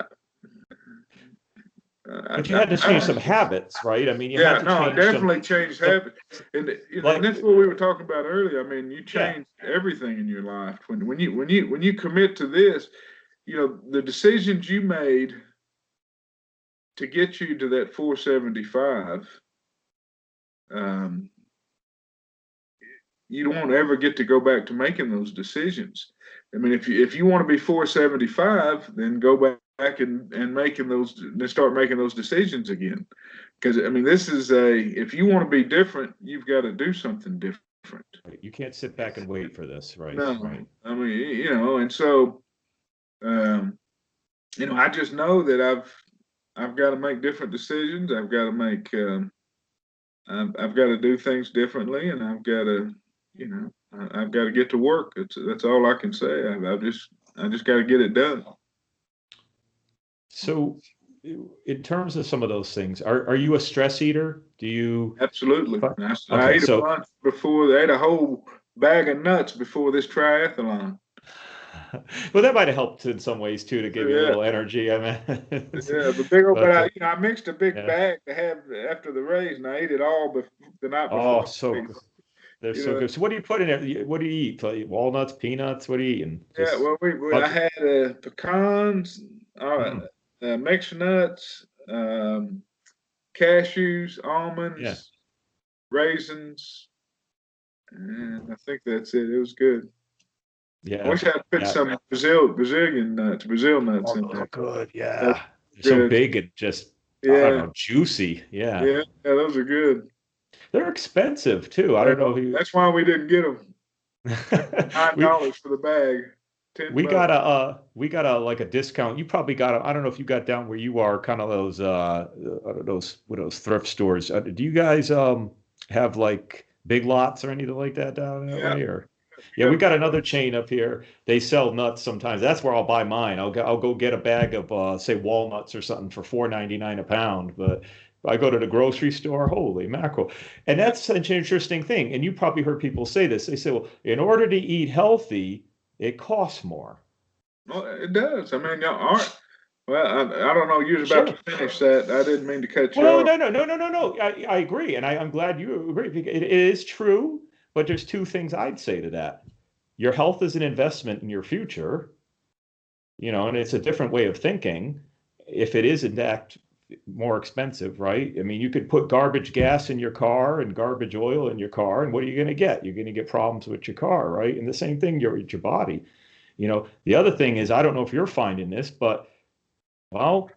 But you had to change some I habits, right? I mean, you had yeah, to no, I change definitely changed some habits, and like, that's what we were talking about earlier. I mean, you yeah, change everything in your life when you commit to this. The decisions you made to get you to that 475. Um, you don't ever get to go back to making those decisions. I mean, if you want to be 475, then go back and making those and start making those decisions again. Because I mean, this is if you want to be different, you've got to do something different. right. You can't sit back and wait for this, right? No, Right. I mean, and so um, I just know that I've got to make different decisions. I've got to make I've got to do things differently, and I've got to get to work. That's all I can say. I just got to get it done. So, in terms of some of those things, are you a stress eater? Do you? Absolutely. I Okay, ate a so bunch before. I ate a whole bag of nuts before this triathlon. well, that might have helped in some ways too to give you a Yeah, little energy. I mean, yeah, the big old. But but I mixed a big yeah. bag to have after the race, and I ate it all the night before Oh, the so race. good. They're You so know, good. So, what do you put in it? What do you eat? Like walnuts, peanuts? What are you eating? yeah. Just Well, I bunch. had pecans, Mm, mixed nuts, cashews, yeah, almonds, raisins, and I think that's it. It was good. I yeah, wish I'd put yeah. some Brazil nuts Oh, in those are there. good. That's Yeah, they're so good. big and just I don't Yeah, know, juicy. Yeah, yeah, yeah. Those are good. they're expensive too. I They don't know are. if you. That's why we didn't get them. Nine we dollars for the bag, ten we bucks. got a like a discount. You probably got I don't know if you got down where you are, kind of those thrift stores. Do you guys have like Big Lots or anything like that down that Yeah, way or? Yeah, we yep. got another chain up here. They sell nuts sometimes. That's where I'll buy mine. I'll go get a bag of say walnuts or something for 4.99 a pound. But I go to the grocery store, holy mackerel. And Yeah. that's an interesting thing. And you probably heard people say this. They say, well, in order to eat healthy, it costs more. Well, it does. I mean, y'all aren't. Well, I don't know. You was about to Sure. finish that. I didn't mean to cut you Well, off. no. I agree. And I'm glad you agree. It is true. But there's two things I'd say to that. Your health is an investment in your future, and it's a different way of thinking. If it is in fact more expensive, right? I mean, you could put garbage gas in your car and garbage oil in your car, and what are you going to get? You're going to get problems with your car, right? And the same thing with your body. The other thing is, I don't know if you're finding this, but well,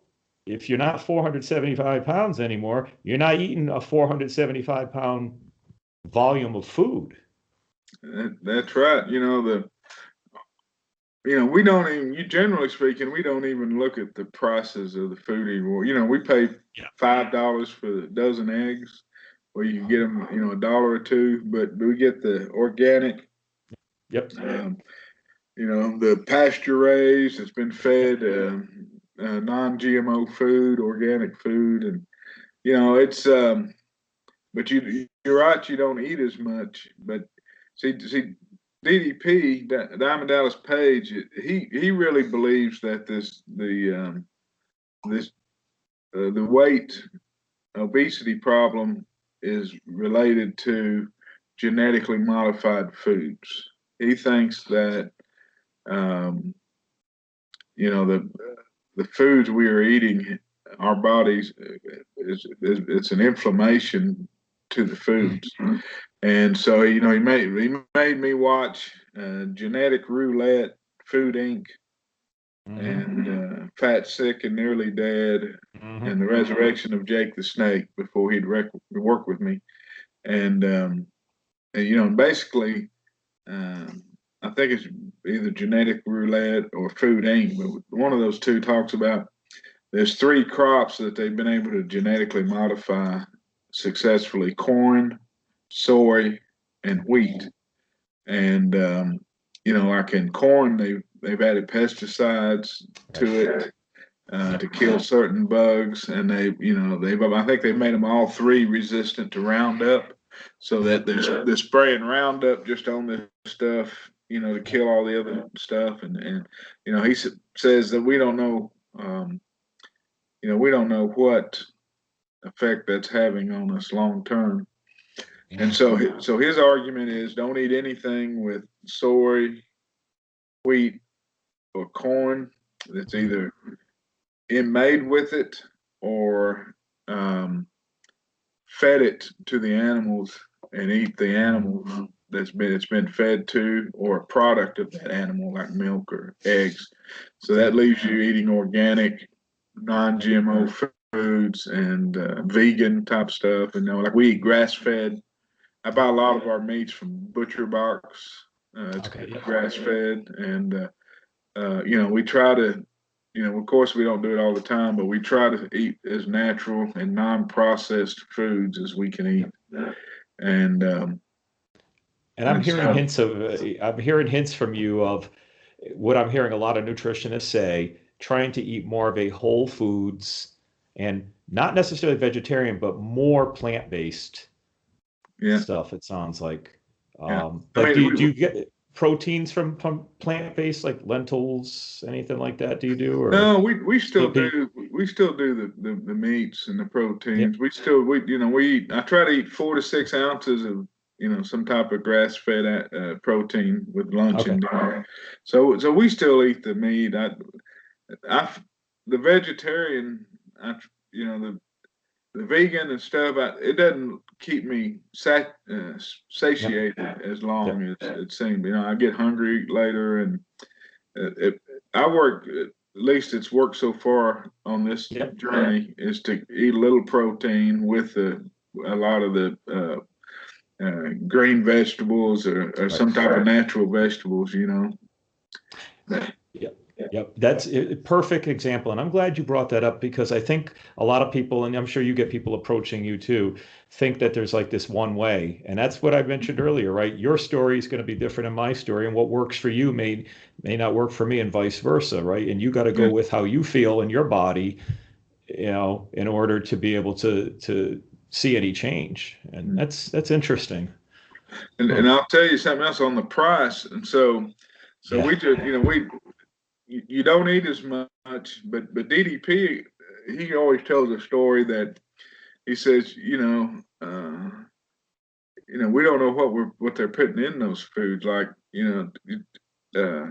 if you're not 475 pounds anymore, you're not eating a 475-pound volume of food. That's right. We don't even, you generally speaking, we don't even look at the prices of the food anymore. We pay Yeah. $5 for a dozen eggs, where you can get them, a dollar or two, but we get the organic, Yep. um, the pasture raised, it's been Yep. fed non-GMO food, organic food, and it's but you're right, you don't eat as much, but see. DDP, Diamond Dallas Page, he really believes that the weight obesity problem is related to genetically modified foods. He thinks that um, the foods we are eating, our bodies it's an inflammation to the foods, and so he made me watch Genetic Roulette, Food Inc. Mm-hmm. and Fat, Sick, and Nearly Dead, Mm-hmm. and the Resurrection of Jake the Snake before he'd work with me, and, basically, um, I think it's either Genetic Roulette or Food Inc. But one of those two talks about there's three crops that they've been able to genetically modify successfully: corn, soy, and wheat. And like in corn, they've added pesticides Right. to it to kill certain bugs, and I think they've made them all three resistant to Roundup, so that they're spraying Roundup just on this stuff, to kill all the other stuff, and he says that we don't know what effect that's having on us long term. And so his argument is don't eat anything with soy, wheat, or corn that's either made with it or fed it to the animals and eat the animals it's been fed to, or a product of that animal like milk or eggs. So that leaves you eating organic, non-GMO foods and vegan type stuff. And like we eat grass fed. I buy a lot of our meats from Butcher Box. It's grass fed, and we try to, of course, we don't do it all the time, but we try to eat as natural and non-processed foods as we can eat. And I'm hearing hints from you of what I'm hearing a lot of nutritionists say, trying to eat more of a whole foods and not necessarily vegetarian, but more plant-based yeah, stuff, it sounds like. yeah. Like, do you get proteins from plant-based, like lentils, anything like that? Do you do, or No, we still chickpea? do the meats and the Yeah. proteins. We eat. I try to eat 4 to 6 ounces of some type of grass fed protein with lunch Okay. and dinner. So we still eat the meat. I the vegetarian. I you know the vegan and stuff. It doesn't keep me Yep. satiated as long Yep. as it seems. I get hungry later, and it, I work, at least it's worked so far on this Yep. journey, is to eat a little protein with a lot of the green vegetables or Right. some type of natural vegetables. Yep. Yep. That's a perfect example. And I'm glad you brought that up because I think a lot of people, and I'm sure you get people approaching you too, think that there's like this one way. And that's what I mentioned earlier, right? Your story is going to be different than my story, and what works for you may not work for me, and vice versa, right? And you got to go Yeah. with how you feel in your body, in order to be able to see any change. And that's interesting. And Huh. I'll tell you something else on the price. And so Yeah. we just, you don't eat as much, but DDP, he always tells a story that he says, we don't know what they're putting in those foods. Like, uh,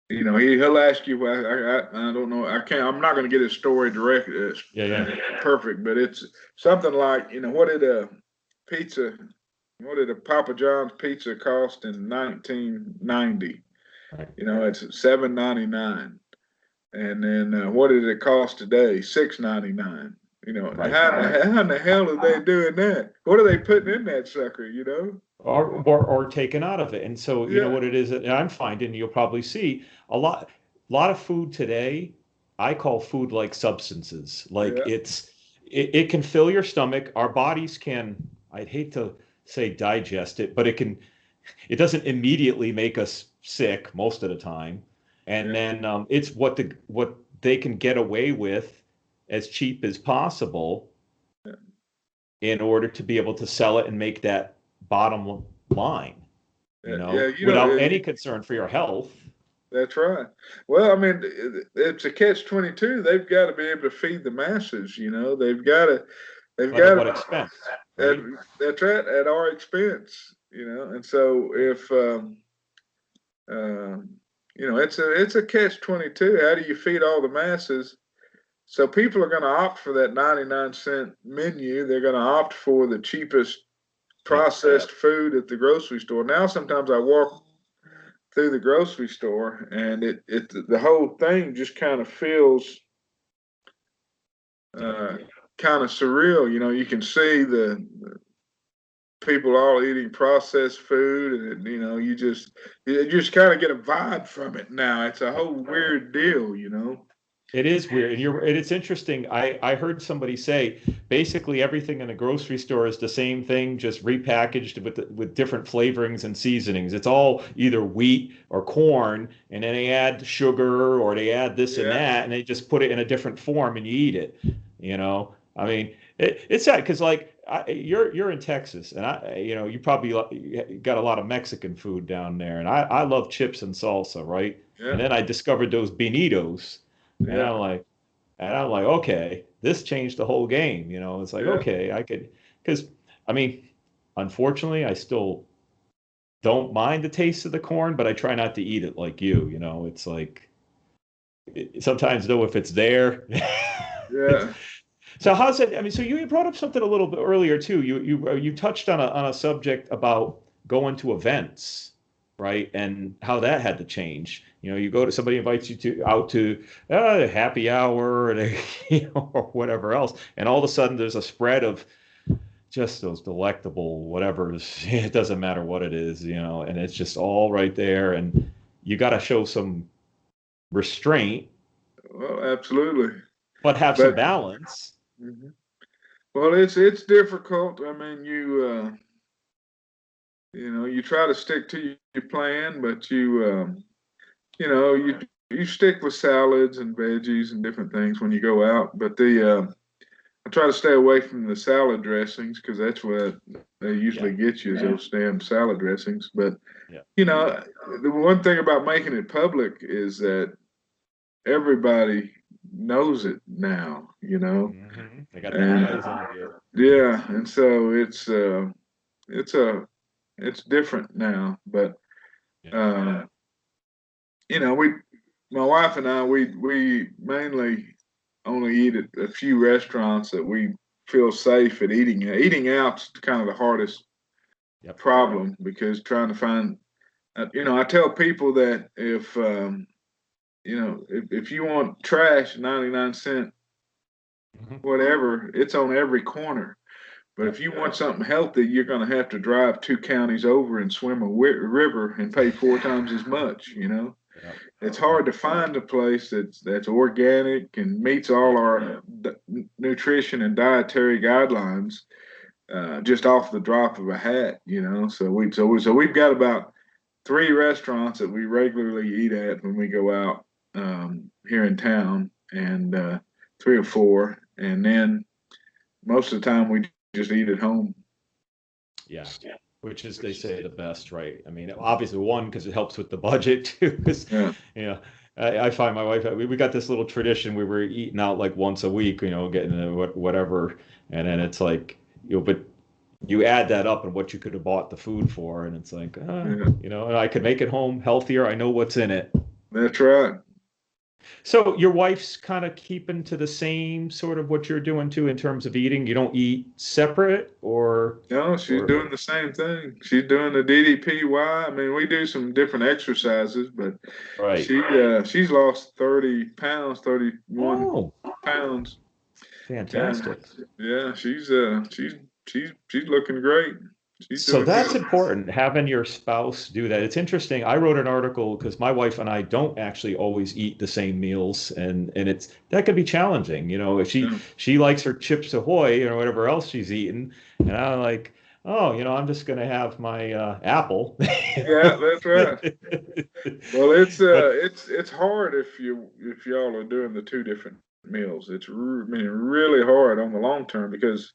he'll ask you. I don't know. I can't. I'm not going to get his story direct, Yeah. Yeah. perfect, but it's something like, pizza? What did a Papa John's pizza cost in 1990? Right. It's $7.99. And then what did it cost today? $6.99. Right. How in the hell are they doing that? What are they putting in that sucker? Or taken out of it. And so, you know Yeah, what it is that I'm finding, you'll probably see a lot of food today, I call food like substances. Like yeah, it can fill your stomach. Our bodies can, I'd hate to say digest it, but it doesn't immediately make us sick most of the time. And yeah, then it's what they can get away with as cheap as possible in order to be able to sell it and make that bottom line. Yeah, you know, without any concern for your health. that's right. Well, I mean, it's a catch-22. They've got to be able to feed the masses. You know, they've But at got what to. expense, right? That's right, at our expense. You know, and so if um, you know, it's a catch-22. How do you feed all the masses? So people are going to opt for that 99-cent menu. They're going to opt for the cheapest Yep. processed food at the grocery store. Now, sometimes I walk through the grocery store and the whole thing just kind of feels Yep. kind of surreal. You know, you can see the people all eating processed food, and you know, you just kind of get a vibe from it now. It's a whole weird deal, you know. It is weird, and it's interesting. I heard somebody say basically everything in a grocery store is the same thing, just repackaged with different flavorings and seasonings. It's all either wheat or corn, and then they add sugar or they add this and Yeah, that, and they just put it in a different form and you eat it. I mean, it's sad because like you're in Texas, and you probably got a lot of Mexican food down there, and I love chips and salsa, right? And yeah, then I discovered those bonitos. And yeah, I'm like, okay, this changed the whole game. It's like, yeah. okay, because I mean, unfortunately, I still don't mind the taste of the corn, but I try not to eat it like you. It's like sometimes though, if it's there, it's, Yeah. so how's it? I mean, so you brought up something a little bit earlier too. You touched on a subject about going to events, right? And how that had to change. You go to somebody invites you out to happy hour or, or whatever else, and all of a sudden there's a spread of just those delectable whatever's. It doesn't matter what it is, and it's just all right there, and you got to show some restraint, Well, absolutely. but have some But balance. mhm. Well, it's difficult. I mean, you know, you try to stick to your plan, but you know, you stick with salads and veggies and different things when you go out. But I try to stay away from the salad dressings because that's what they Yeah, usually get you is those damn salad dressings. But yeah. you know, the one thing about making it public is that everybody knows it now. You know, They got their and eyes on you. yeah, and so it's a it's different now. But Yeah. uh, you know, my wife and I, we mainly only eat at a few restaurants that we feel safe at eating at. Eating out's kind of the hardest Yep. problem because trying to find, you know, I tell people that you know, if you want trash, 99-cent, Hmm. whatever, it's on every corner. But if Yep. you want something healthy, you're going to have to drive 2 counties over and swim a river and pay 4 times as much, you know? Yep. It's hard Yep. to find a place that's organic and meets all Yep. our nutrition and dietary guidelines just off the drop of a hat, you know. So we've got about 3 restaurants that we regularly eat at when we go out here in town, and 3 or 4, and then most of the time we just eat at home. Yeah. Which is, they say, the best, right? I mean, obviously, one, because it helps with the budget, too. Because, Yeah, you know, I find my wife, we got this little tradition. We were eating out like once a week, getting whatever. And then it's like, but you add that up and what you could have bought the food for. And it's like, yeah, and I could make it home healthier. I know what's in it. that's right. So your wife's kind of keeping to the same sort of what you're doing too in terms of eating. You don't eat separate No, she's or doing the same thing. She's doing the DDPY. I mean, we do some different exercises, but right. she's lost 30 pounds, 31 Oh, pounds. Yeah, fantastic. yeah, she's looking great. She's So doing that's good. important, having your spouse do that. It's interesting. I wrote an article because my wife and I don't actually always eat the same meals, and it's that can be challenging. If she Yeah, she likes her Chips Ahoy or whatever else she's eating, and I'm like, oh, I'm just gonna have my apple. yeah, that's right. Well, But it's hard if y'all are doing the 2 different meals. I mean, really hard on the long term because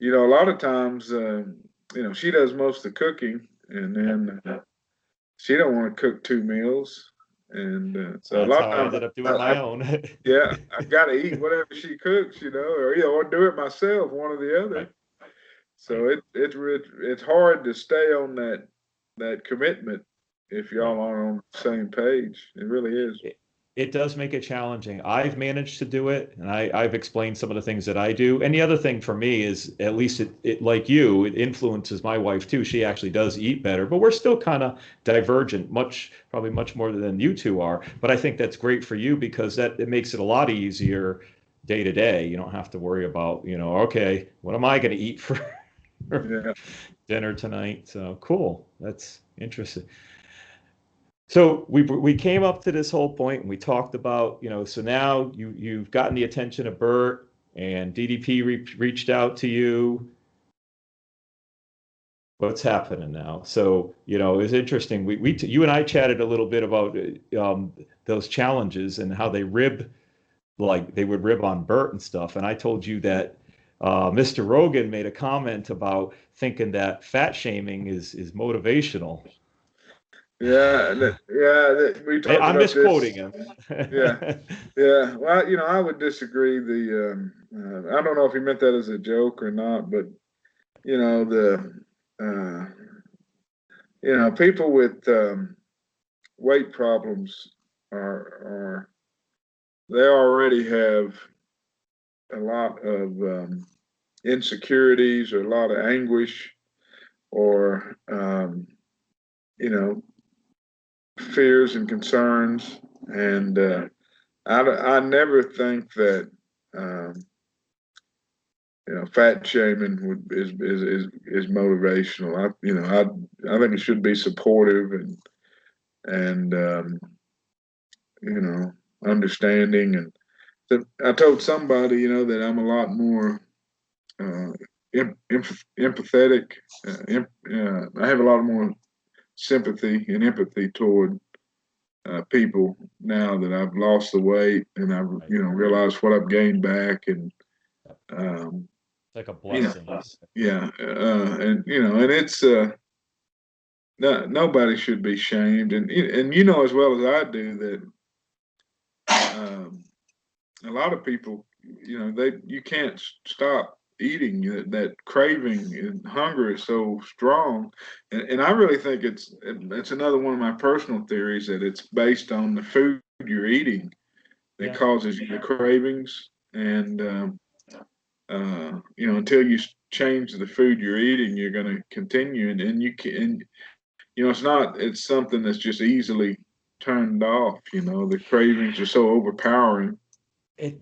a lot of times, she does most of the cooking, and then she don't want to cook 2 meals, and so a That's lot how of I times ended up doing my own. yeah, I got to eat whatever she cooks, or do it myself, one or the other. Right, right. So it's hard to stay on that commitment if Right. y'all aren't on the same page. It really is. It does make it challenging. I've managed to do it, and I've explained some of the things that I do. And the other thing for me is, at least it like you, it influences my wife too. She actually does eat better, but we're still kind of divergent, probably much more than you two are. But I think that's great for you because it makes it a lot easier day to day. You don't have to worry about, okay, what am I going to eat for Yeah. dinner tonight? So cool. That's interesting. So we came up to this whole point and we talked about, so now you've gotten the attention of Bert and DDP reached out to you. What's happening now? So, it's interesting. You and I chatted a little bit about those challenges and how they would rib on Bert and stuff. And I told you that Mr. Rogan made a comment about thinking that fat shaming is motivational. Yeah, we talked I'm about misquoting this. him. Yeah, yeah. Well, I would disagree. I don't know if he meant that as a joke or not, but the uh, people with weight problems are they already have a lot of insecurities or a lot of anguish or you know fears and concerns, and I never think that um, fat shaming is motivational. I think it should be supportive and understanding. And so I told somebody that I'm a lot more uh, empathetic. I have a lot more sympathy and empathy toward people now that I've lost the weight and I've Right. realized what I've gained back, and um, It's like a you know, blessing. yeah, and it's nobody should be shamed, and as well as I do that a lot of people, you can't stop eating. That craving and hunger is so strong, and I really think it's another one of my personal theories that it's based on the food you're eating that Yeah. causes you the cravings, and until you change the food you're eating, you're going to continue, and you can, it's something that's just easily turned off. The cravings are so overpowering.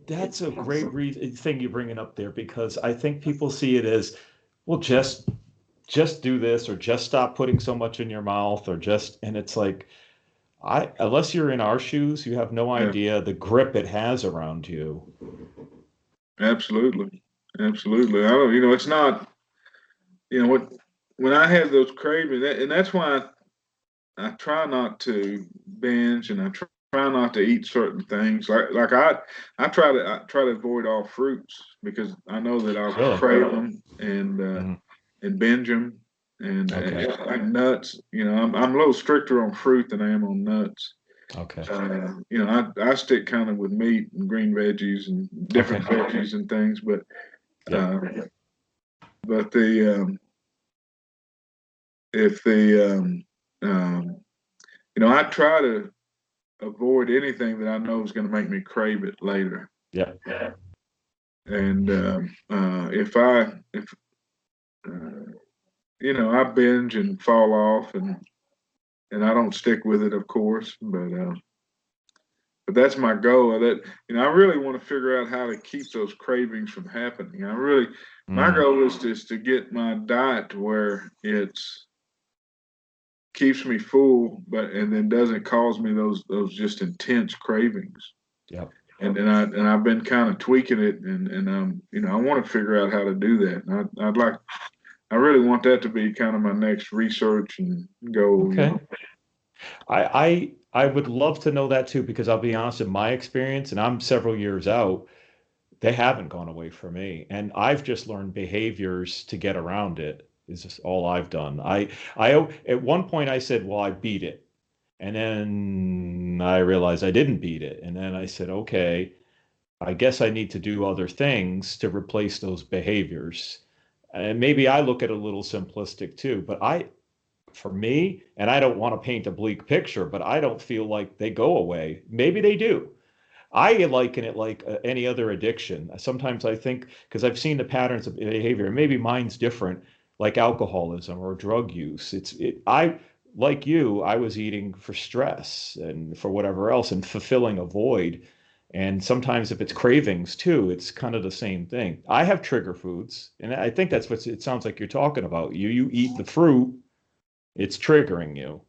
That's a great thing you're bringing up there because I think people see it as, well, just do this or just stop putting so much in your mouth and it's like, unless you're in our shoes, you have no Yeah, idea the grip it has around you. absolutely, absolutely. I don't, it's not, what when I have those cravings, and that's why I try not to binge, and I try not to eat certain things. Like I try to avoid all fruits because I know that I'll Really? crave them Mhm. and binge them, and Okay. like nuts. I'm a little stricter on fruit than I am on nuts. Okay. I stick kind of with meat and green veggies and different Okay. veggies and things, but Yep. uh, the if the I try to avoid anything that I know is going to make me crave it later. Yep. And if uh, I binge and fall off, and I don't stick with it, of course, but that's my goal. That I really want to figure out how to keep those cravings from happening. My Mm. goal is to get my diet to where it's keeps me full, and then doesn't cause me those just intense cravings. Yep. And I've been kind of tweaking it, and I want to figure out how to do that. And I really want that to be kind of my next research and goal. Okay. I would love to know that too, because I'll be honest, in my experience, and I'm several years out, they haven't gone away for me. And I've just learned behaviors to get around it. is just all I've done. At one point I said, well, I beat it. And then I realized I didn't beat it. And then I said, okay, I guess I need to do other things to replace those behaviors. And maybe I look at it a little simplistic too, but for me, and I don't want to paint a bleak picture, but I don't feel like they go away. Maybe they do. I liken it like any other addiction. Sometimes I think, because I've seen the patterns of behavior, and maybe mine's different, like alcoholism or drug use. Like you, I was eating for stress and for whatever else and fulfilling a void. And sometimes if it's cravings too, it's kind of the same thing. I have trigger foods, and I think that's what it sounds like you're talking about. You eat the fruit, it's triggering you.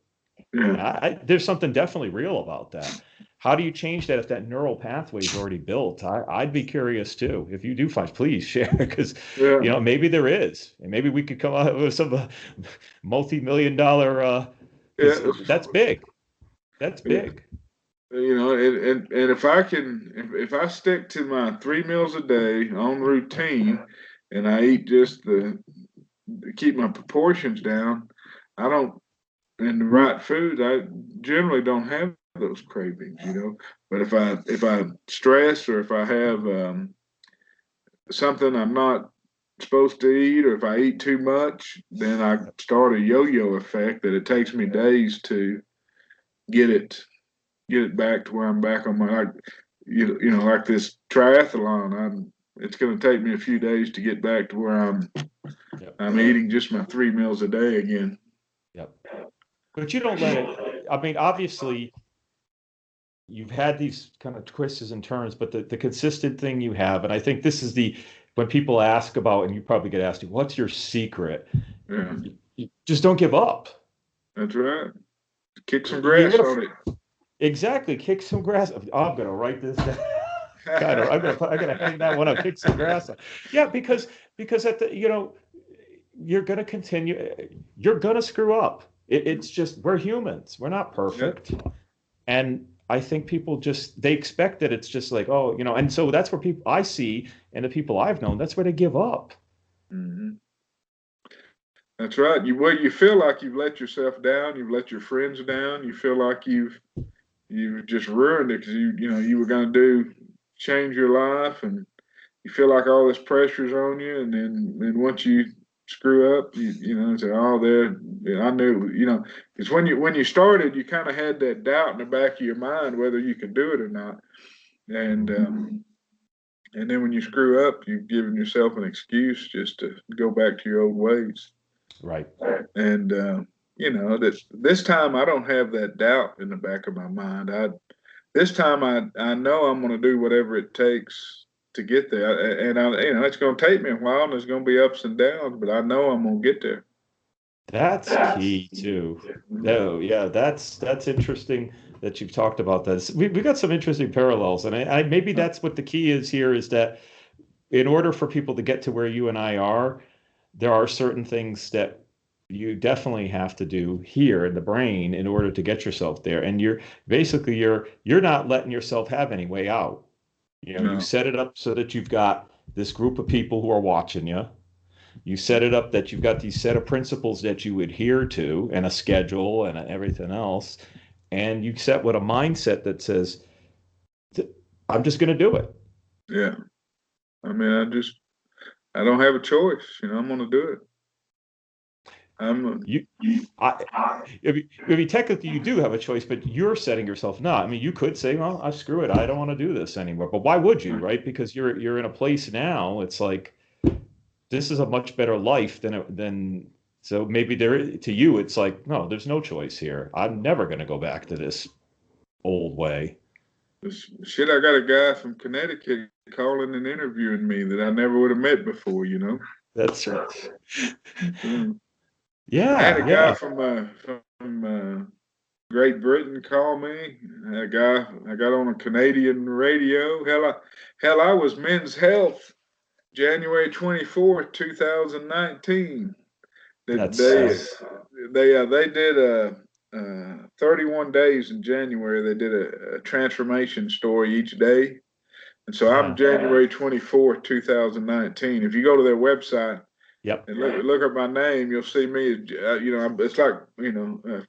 Yeah. There's something definitely real about that. How do you change that if that neural pathway is already built? I'd be curious too. If you do find, please share, because Yeah. maybe there is, and maybe we could come out with some multi-million dollar. Because Yeah. that's big. That's big. And if I can, if I stick to my 3 meals a day on routine, and I eat just to keep my proportions down, I don't, and the right food, I generally don't have those cravings. But if I stress, or if I have something I'm not supposed to eat, or if I eat too much, then I start a yo-yo effect that it takes me days to get it get it back to where I'm back on my, like this triathlon. It's going to take me a few days to get back to where Yep. I'm eating just my 3 meals a day again. Yep. But you don't let it. I mean, obviously, you've had these kind of twists and turns, but the consistent thing you have, and I think this is when people ask about, and you probably get asked, what's your secret? Yeah, You just don't give up. that's right. Kick some You're grass gonna on it. exactly kick some grass. I'm gonna write this down. God, I'm gonna hang that one up. Kick some grass. Yeah, because at you're gonna continue. You're gonna screw up. It's just we're humans. We're not Yeah. perfect. And I think people they expect that it's just like, oh, and so that's where people I see and the people I've known, that's where they give up. Mm-hmm. That's right. You feel like you've let yourself down. You've let your friends down. You feel like you've just ruined it because you were going to change your life, and you feel like all this pressure's on you, and then once you screw up, say, oh, I knew, because when you started, you kind of had that doubt in the back of your mind whether you could do it or not, and then when you screw up, you've given yourself an excuse just to go back to your old ways. Right. And that this time I don't have that doubt in the back of my mind. This time I know I'm going to do whatever it takes to get there, and it's going to take me a while, and there's going to be ups and downs, but I know I'm going to get there. That's key too. No, yeah, that's interesting that you've talked about this. We got some interesting parallels, and maybe that's what the key is here, is that in order for people to get to where you and I are, there are certain things that you definitely have to do here in the brain in order to get yourself there. And you're not letting yourself have any way out. You No. set it up so that you've got this group of people who are watching you. You set it up that you've got these set of principles that you adhere to, and a schedule and everything else. And you set with a mindset that says, I'm just going to do it. Yeah. I mean, I don't have a choice. I'm going to do it. You, technically you do have a choice, but you're setting yourself not. I mean, you could say, well, I screw it. I don't want to do this anymore. But why would you, right? Because you're in a place now. It's like, this is a much better life than so maybe to you, it's like, no, there's no choice here. I'm never going to go back to this old way. Shit, I got a guy from Connecticut calling and interviewing me that I never would have met before, That's right. I had a Yeah, guy yeah. from Great Britain call me. A guy I got on a Canadian radio. Hell, I was Men's Health January 24th, 2019. That's They did 31 days in January. They did a transformation story each day. And so I'm yeah. January 24th, 2019. If you go to their website, Yep. And look at my name, you'll see me. It's like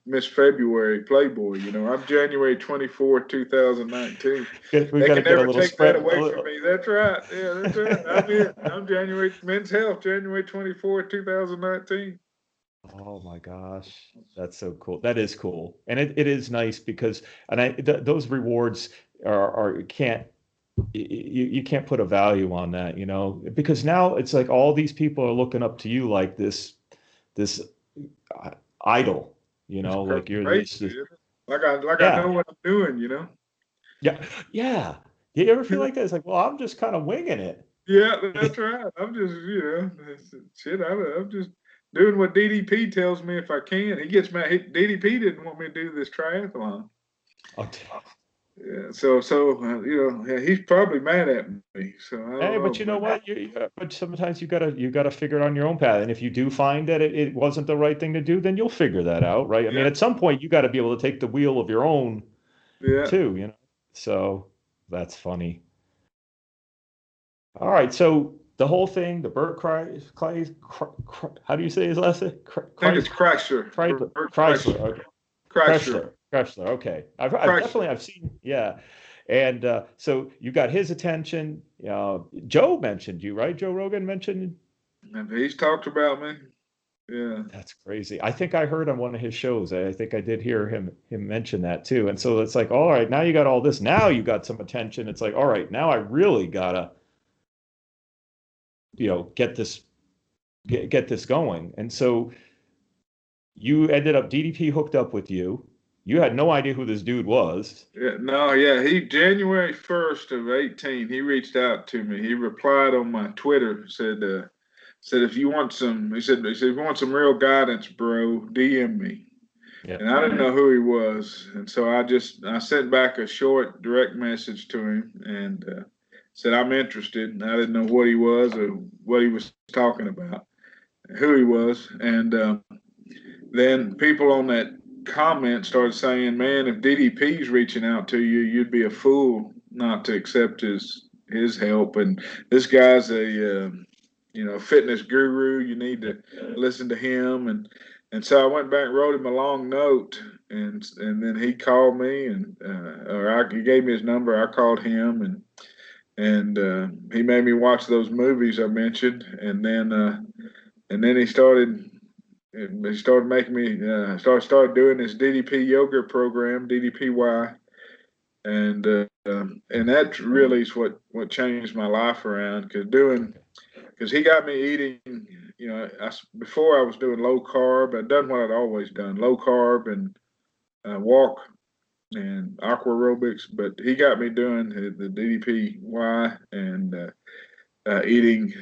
Miss February Playboy. I'm January 24, 2019. We They got to can get a never little take that spread. away from me. That's right. Yeah, that's right. I'm in. I'm January Men's Health, January 24, 2019. Oh my gosh, that's so cool. That is cool, and it is nice because, and those rewards are can't you can't put a value on that, because now it's like all these people are looking up to you like this idol, It's like you're crazy. this Like I yeah, know what I'm doing. yeah, yeah. Do you ever feel like that? It's like, well, I'm just kind of winging it. Yeah, that's right. I'm just, shit. I'm just doing what DDP tells me if I can. He gets mad. DDP didn't want me to do this triathlon. Oh, Yeah, yeah, he's probably mad at me. So I don't hey, know, but you know what? But sometimes you gotta figure it on your own path. And if you do find that it wasn't the right thing to do, then you'll figure that out, right? I mean, yeah, at some point you got to be able to take the wheel of your own yeah. too. So that's funny. All right, so the whole thing, the Bert how do you say his last name? I think it's Chrysler, Chrysler, Bert Chrysler, Chrysler, okay. Chrysler, Chrysler. Okay, I've Chrysler. definitely I've seen, yeah, and so you got his attention. Joe mentioned you, right? Joe Rogan mentioned. And he's talked about me. Yeah, That's crazy. I think I heard on one of his shows. I think I did hear him mention that too. And so it's like, all right, now you got all this. Now you got some attention. It's like, all right, now I really gotta, get this going. And so you ended up DDP hooked up with you. You had no idea who this dude was. yeah. No, yeah. He January 1st of 18. He reached out to me. He replied on my Twitter. Said if you want some, he said if you want some real guidance, bro, DM me. Yeah. And I didn't know who he was, and so I sent back a short direct message to him and said I'm interested. And I didn't know what he was or what he was talking about, who he was, and then people on that comment started saying, "Man, if DDP's reaching out to you, you'd be a fool not to accept his help." And this guy's a fitness guru. You need to listen to him. And so I went back and wrote him a long note, and then he called me he gave me his number. I called him and he made me watch those movies I mentioned, and then he started making me started doing this DDP yoga program, DDPY, and that really is what changed my life around because he got me eating. Before I was doing low carb. I'd done what I'd always done, low carb and walk and aqua aerobics, but he got me doing the DDPY and eating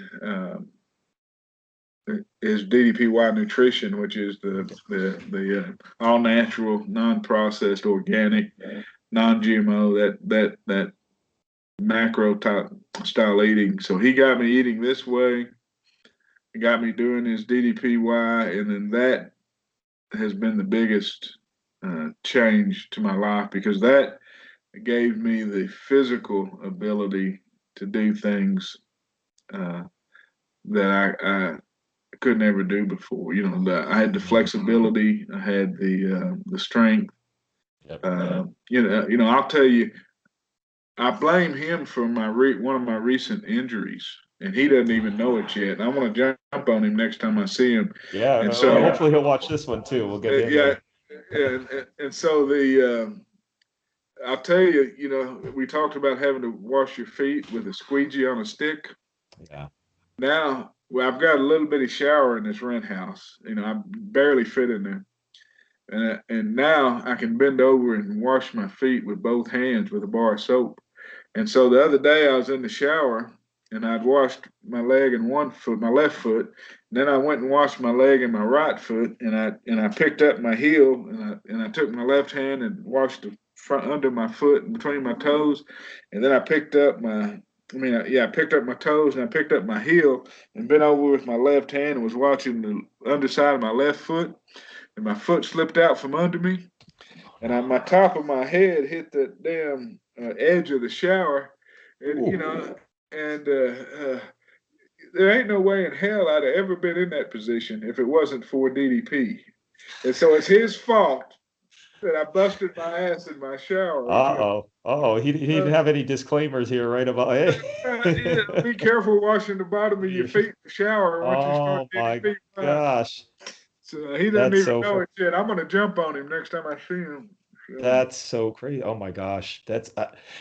is DDPY nutrition, which is the all natural, non processed, organic, non GMO that macro type style eating. So he got me eating this way. He got me doing his DDPY, and then that has been the biggest change to my life because that gave me the physical ability to do things that I could never do before. I had the flexibility, I had the strength. Yep. I'll tell you, I blame him for one of my recent injuries, and he doesn't even know it yet. And I want to jump on him next time I see him. Yeah. And Well, so, hopefully he'll watch this one too. We'll get him yeah, to. and so I'll tell you, we talked about having to wash your feet with a squeegee on a stick. Yeah. Now, well, I've got a little bitty shower in this rent house. I barely fit in there. And now I can bend over and wash my feet with both hands with a bar of soap. And so the other day I was in the shower and I'd washed my leg and one foot, my left foot. And then I went and washed my leg and my right foot, and I picked up my heel and I took my left hand and washed the front under my foot and between my toes, and then I picked up I picked up my toes and I picked up my heel and bent over with my left hand and was watching the underside of my left foot, and my foot slipped out from under me, and my top of my head hit the damn edge of the shower, and Ooh. and there ain't no way in hell I'd have ever been in that position if it wasn't for DDP. And so it's his fault that I busted my ass in my shower. Uh-oh. Oh, he didn't Uh, have any disclaimers here, right? About, yeah, be careful washing the bottom of your hey. feet in the shower once you start Oh my DDP. gosh. So he doesn't That's even so know fu- it yet. I'm gonna jump on him next time I see him. So, that's so crazy. Oh my gosh. That's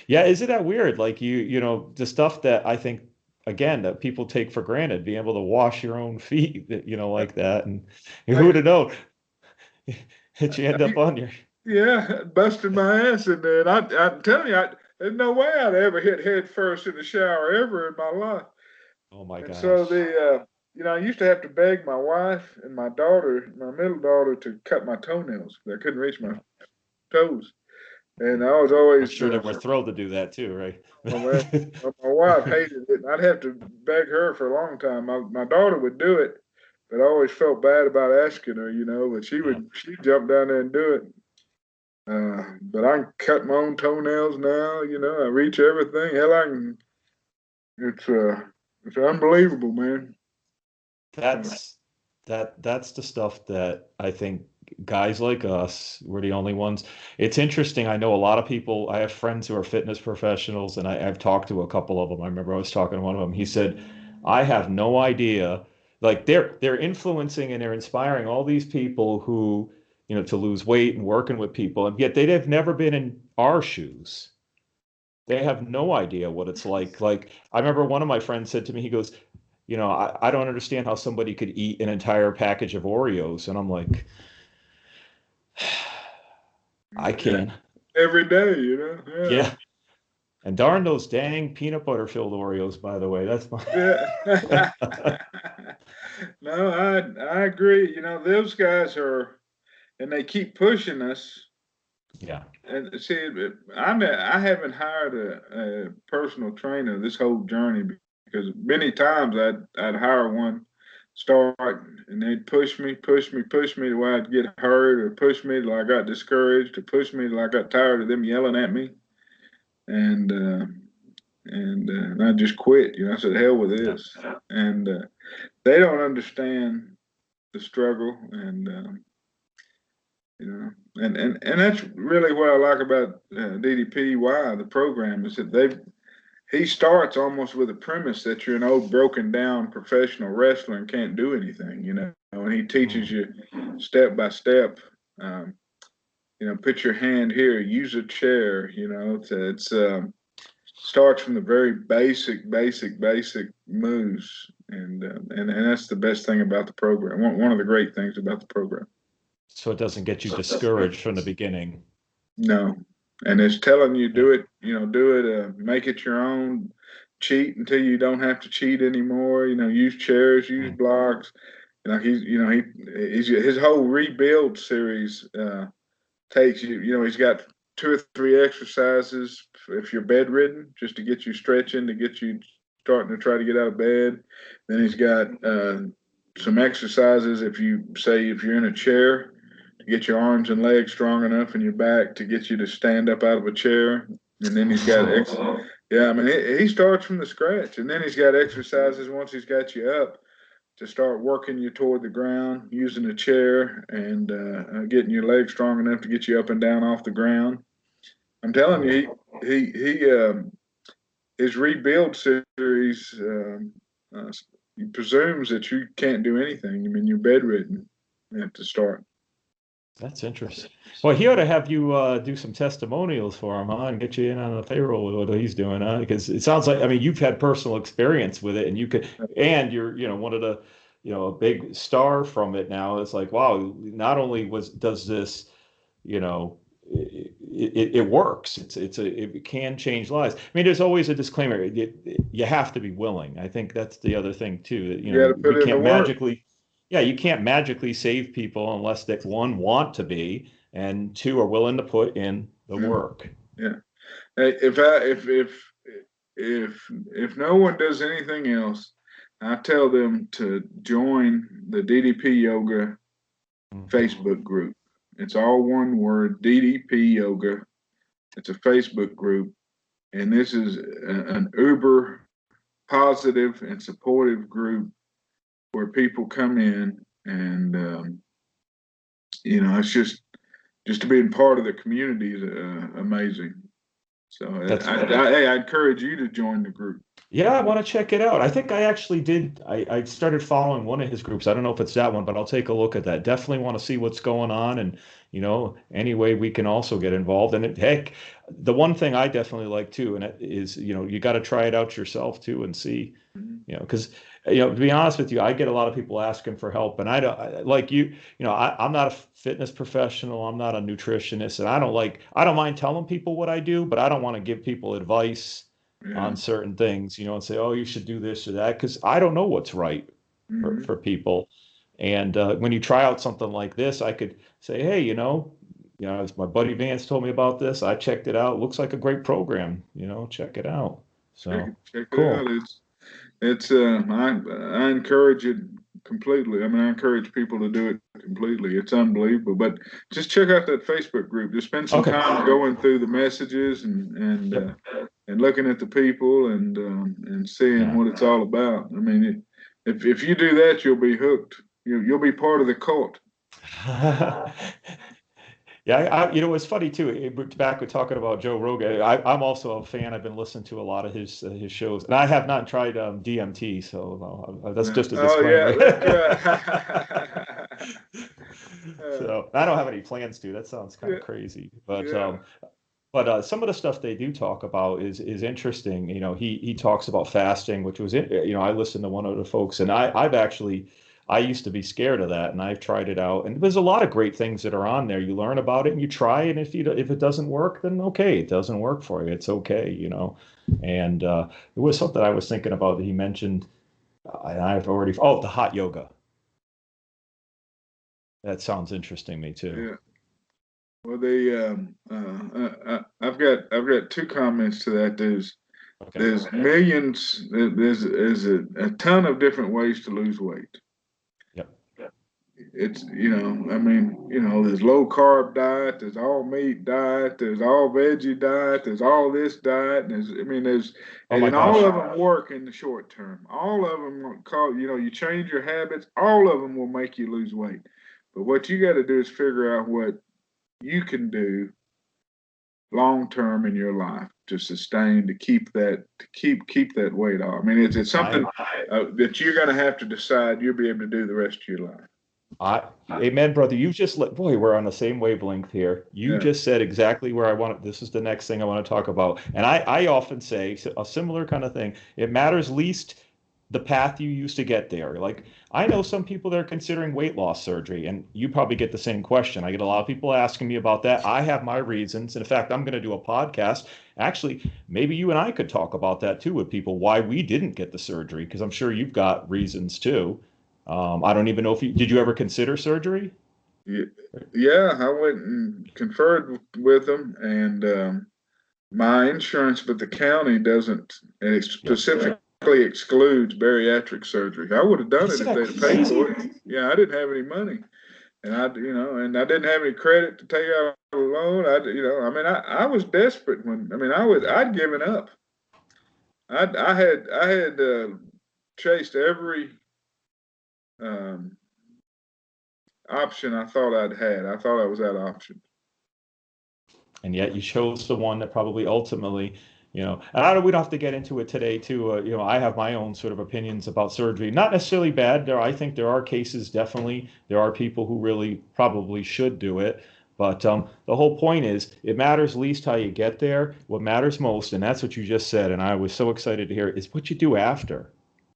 yeah, isn't that weird? Like the stuff that I think again that people take for granted, being able to wash your own feet, like that. And who I, would have known that you end up on your yeah, busted my ass in there. And I'm telling you, there's no way I'd ever hit head first in the shower ever in my life. Oh my And so gosh. I used to have to beg my wife and my daughter, my middle daughter, to cut my toenails. I couldn't reach my toes. And I was I'm always, sure they were thrilled to do that too, right? well, man, my wife hated it. And I'd have to beg her for a long time. My daughter would do it, but I always felt bad about asking her, but Yeah. she'd jump down there and do it. But I can cut my own toenails now, I reach everything. Hell, it's unbelievable, man. That's that's the stuff that I think guys like us, we're the only ones. It's interesting. I know a lot of people, I have friends who are fitness professionals, and I've talked to a couple of them. I remember I was talking to one of them. He said, I have no idea. Like they're influencing and they're inspiring all these people who, to lose weight and working with people, and yet they've never been in our shoes. They have no idea what it's like. Like I remember one of my friends said to me, he goes, I don't understand how somebody could eat an entire package of Oreos. And I'm like, I Yeah, can. every day, Yeah. And darn those dang peanut butter filled Oreos, by the way. That's my. yeah. No, I agree. Those guys are, and they keep pushing us. Yeah. And see, I haven't hired a personal trainer this whole journey because many times I'd hire one, start, and they'd push me to where I'd get hurt, or push me till I got discouraged, or push me till I got tired of them yelling at me, and I just quit. I said, hell with Yeah. this, and they don't understand the struggle, and and that's really what I like about DDPY, the program, is that he starts almost with a premise that you're an old broken down professional wrestler and can't do anything, and he teaches Mm. you step by step. Um, put your hand here, use a chair. It's starts from the very basic moves, and that's the best thing about the program. One of the great things about the program. So it doesn't get you discouraged from the beginning. No, and it's telling you Yeah. do it. Do it. Make it your own. Cheat until you don't have to cheat anymore. Use chairs, use Mm. blocks. He's his whole rebuild series takes you. He's got 2 or 3 exercises if you're bedridden, just to get you stretching, to get you starting to try to get out of bed. Then he's got some exercises if you're in a chair, to get your arms and legs strong enough and your back to get you to stand up out of a chair. And then he's got yeah, I mean he starts from the scratch, and then he's got exercises once he's got you up to start working you toward the ground using a chair, and getting your legs strong enough to get you up and down off the ground. I'm telling Cool. you, he his rebuild series uh, presumes that you can't do anything. I mean, you're bedridden at the start. That's interesting. Well, he ought to have you do some testimonials for him, huh? And get you in on the payroll with what he's doing, huh? Because it sounds like, I mean, you've had personal experience with it, and and you're, one of the, a big star from it now. It's like, wow, not only does this, you know, it works. It can change lives. I mean, there's always a disclaimer. You have to be willing. I think that's the other thing too. That, You got to we put in the can't work. magically, yeah, you can't magically save people unless that one want to be, and two are willing to put in the Mm, work. yeah. Hey, if no one does anything else, I tell them to join the DDP Yoga Mhm. Facebook group. It's all one word, DDP Yoga. It's a Facebook group, and this is an uber positive and supportive group where people come in and it's just to being part of the community is amazing. So I encourage you to join the group. Yeah, I want to check it out. I think I actually did. I started following one of his groups. I don't know if it's that one, but I'll take a look at that. Definitely want to see what's going on, and any way we can also get involved. And heck, the one thing I definitely like too, and it is, you got to try it out yourself too and see, because to be honest with you, I get a lot of people asking for help, and I don't like you. I'm not a fitness professional. I'm not a nutritionist, and I don't mind telling people what I do, but I don't want to give people advice on certain things, and say, oh, you should do this or that, because I don't know what's right for people. And when you try out something like this, I could say, hey, as my buddy Vance told me about this, I checked it out. Looks like a great program. Check it out. So check cool. it out. It's I encourage it completely. I mean, I encourage people to do it completely. It's unbelievable. But just check out that Facebook group. Just spend some time going through the messages and looking at the people and seeing what it's all about. I mean, if you do that, you'll be hooked. You'll be part of the cult. Yeah, it's funny too. Back with talking about Joe Rogan, I'm also a fan. I've been listening to a lot of his shows, and I have not tried DMT, so that's just a disclaimer. So I don't have any plans to. That sounds kind of crazy, but some of the stuff they do talk about is interesting. He talks about fasting, which was I listened to one of the folks, and I used to be scared of that, and I've tried it out. And there's a lot of great things that are on there. You learn about it and you try it. And if it doesn't work, then okay, it doesn't work for you. It's okay, And it was something I was thinking about that he mentioned. And the hot yoga. That sounds interesting to me too. Well, I've got two comments to that. There's millions. There's a ton of different ways to lose weight. It's there's low carb diet, there's all meat diet, there's all veggie diet, there's all this diet, and all of them work in the short term. All of them you change your habits, all of them will make you lose weight. But what you got to do is figure out what you can do long term in your life to sustain, to keep that weight off. I mean, it's something that you're going to have to decide you'll be able to do the rest of your life. Amen, brother. We're on the same wavelength here. You just said exactly where I want. This is the next thing I want to talk about. And I often say a similar kind of thing. It matters least the path you use to get there. Like, I know some people that are considering weight loss surgery, and you probably get the same question. I get a lot of people asking me about that. I have my reasons. And in fact, I'm going to do a podcast. Actually, maybe you and I could talk about that too with people, why we didn't get the surgery, because I'm sure you've got reasons too. I don't even know did you ever consider surgery? Yeah, I went and conferred with them, and my insurance, but the county doesn't, and it specifically excludes bariatric surgery. I would have done it if they'd paid for it. Yeah, I didn't have any money, and I didn't have any credit to take out a loan. I was desperate I'd given up. I had chased every option I thought I'd had. I thought I was that option. And yet you chose the one that probably ultimately, and we don't have to get into it today too. I have my own sort of opinions about surgery, not necessarily bad. I think there are cases, definitely. There are people who really probably should do it. But the whole point is it matters least how you get there. What matters most, and that's what you just said, and I was so excited to hear, is what you do after.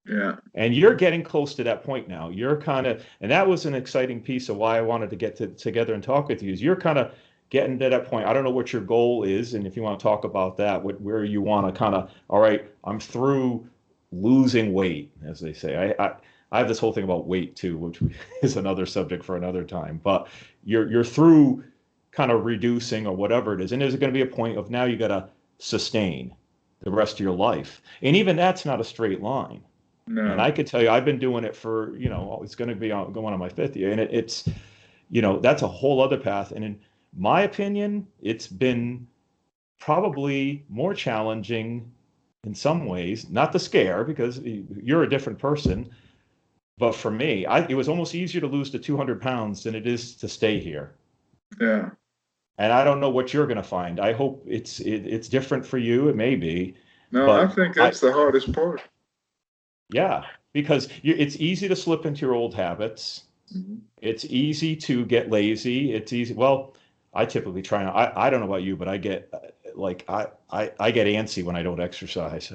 Yeah. And you're getting close to that point now. You're kind of, and that was an exciting piece of why I wanted to get together and talk with you, is you're kind of getting to that point. I don't know what your goal is, and if you want to talk about that, where you want to kind of, all right, I'm through losing weight, as they say. I have this whole thing about weight too, which is another subject for another time. But you're through kind of reducing or whatever it is, and there's going to be a point of now you got to sustain the rest of your life, and even that's not a straight line. No. And I could tell you, I've been doing it for, it's going to be going on my fifth year. And it's, that's a whole other path. And in my opinion, it's been probably more challenging in some ways, not the scare because you're a different person. But for me, it was almost easier to lose the 200 pounds than it is to stay here. Yeah. And I don't know what you're going to find. I hope it's different for you. It may be, No, I but think that's the hardest part. yeah, because it's easy to slip into your old habits. Mm-hmm. It's easy to get lazy. It's easy. Well, I typically try not. I don't know about you, but I get like I get antsy when I don't exercise.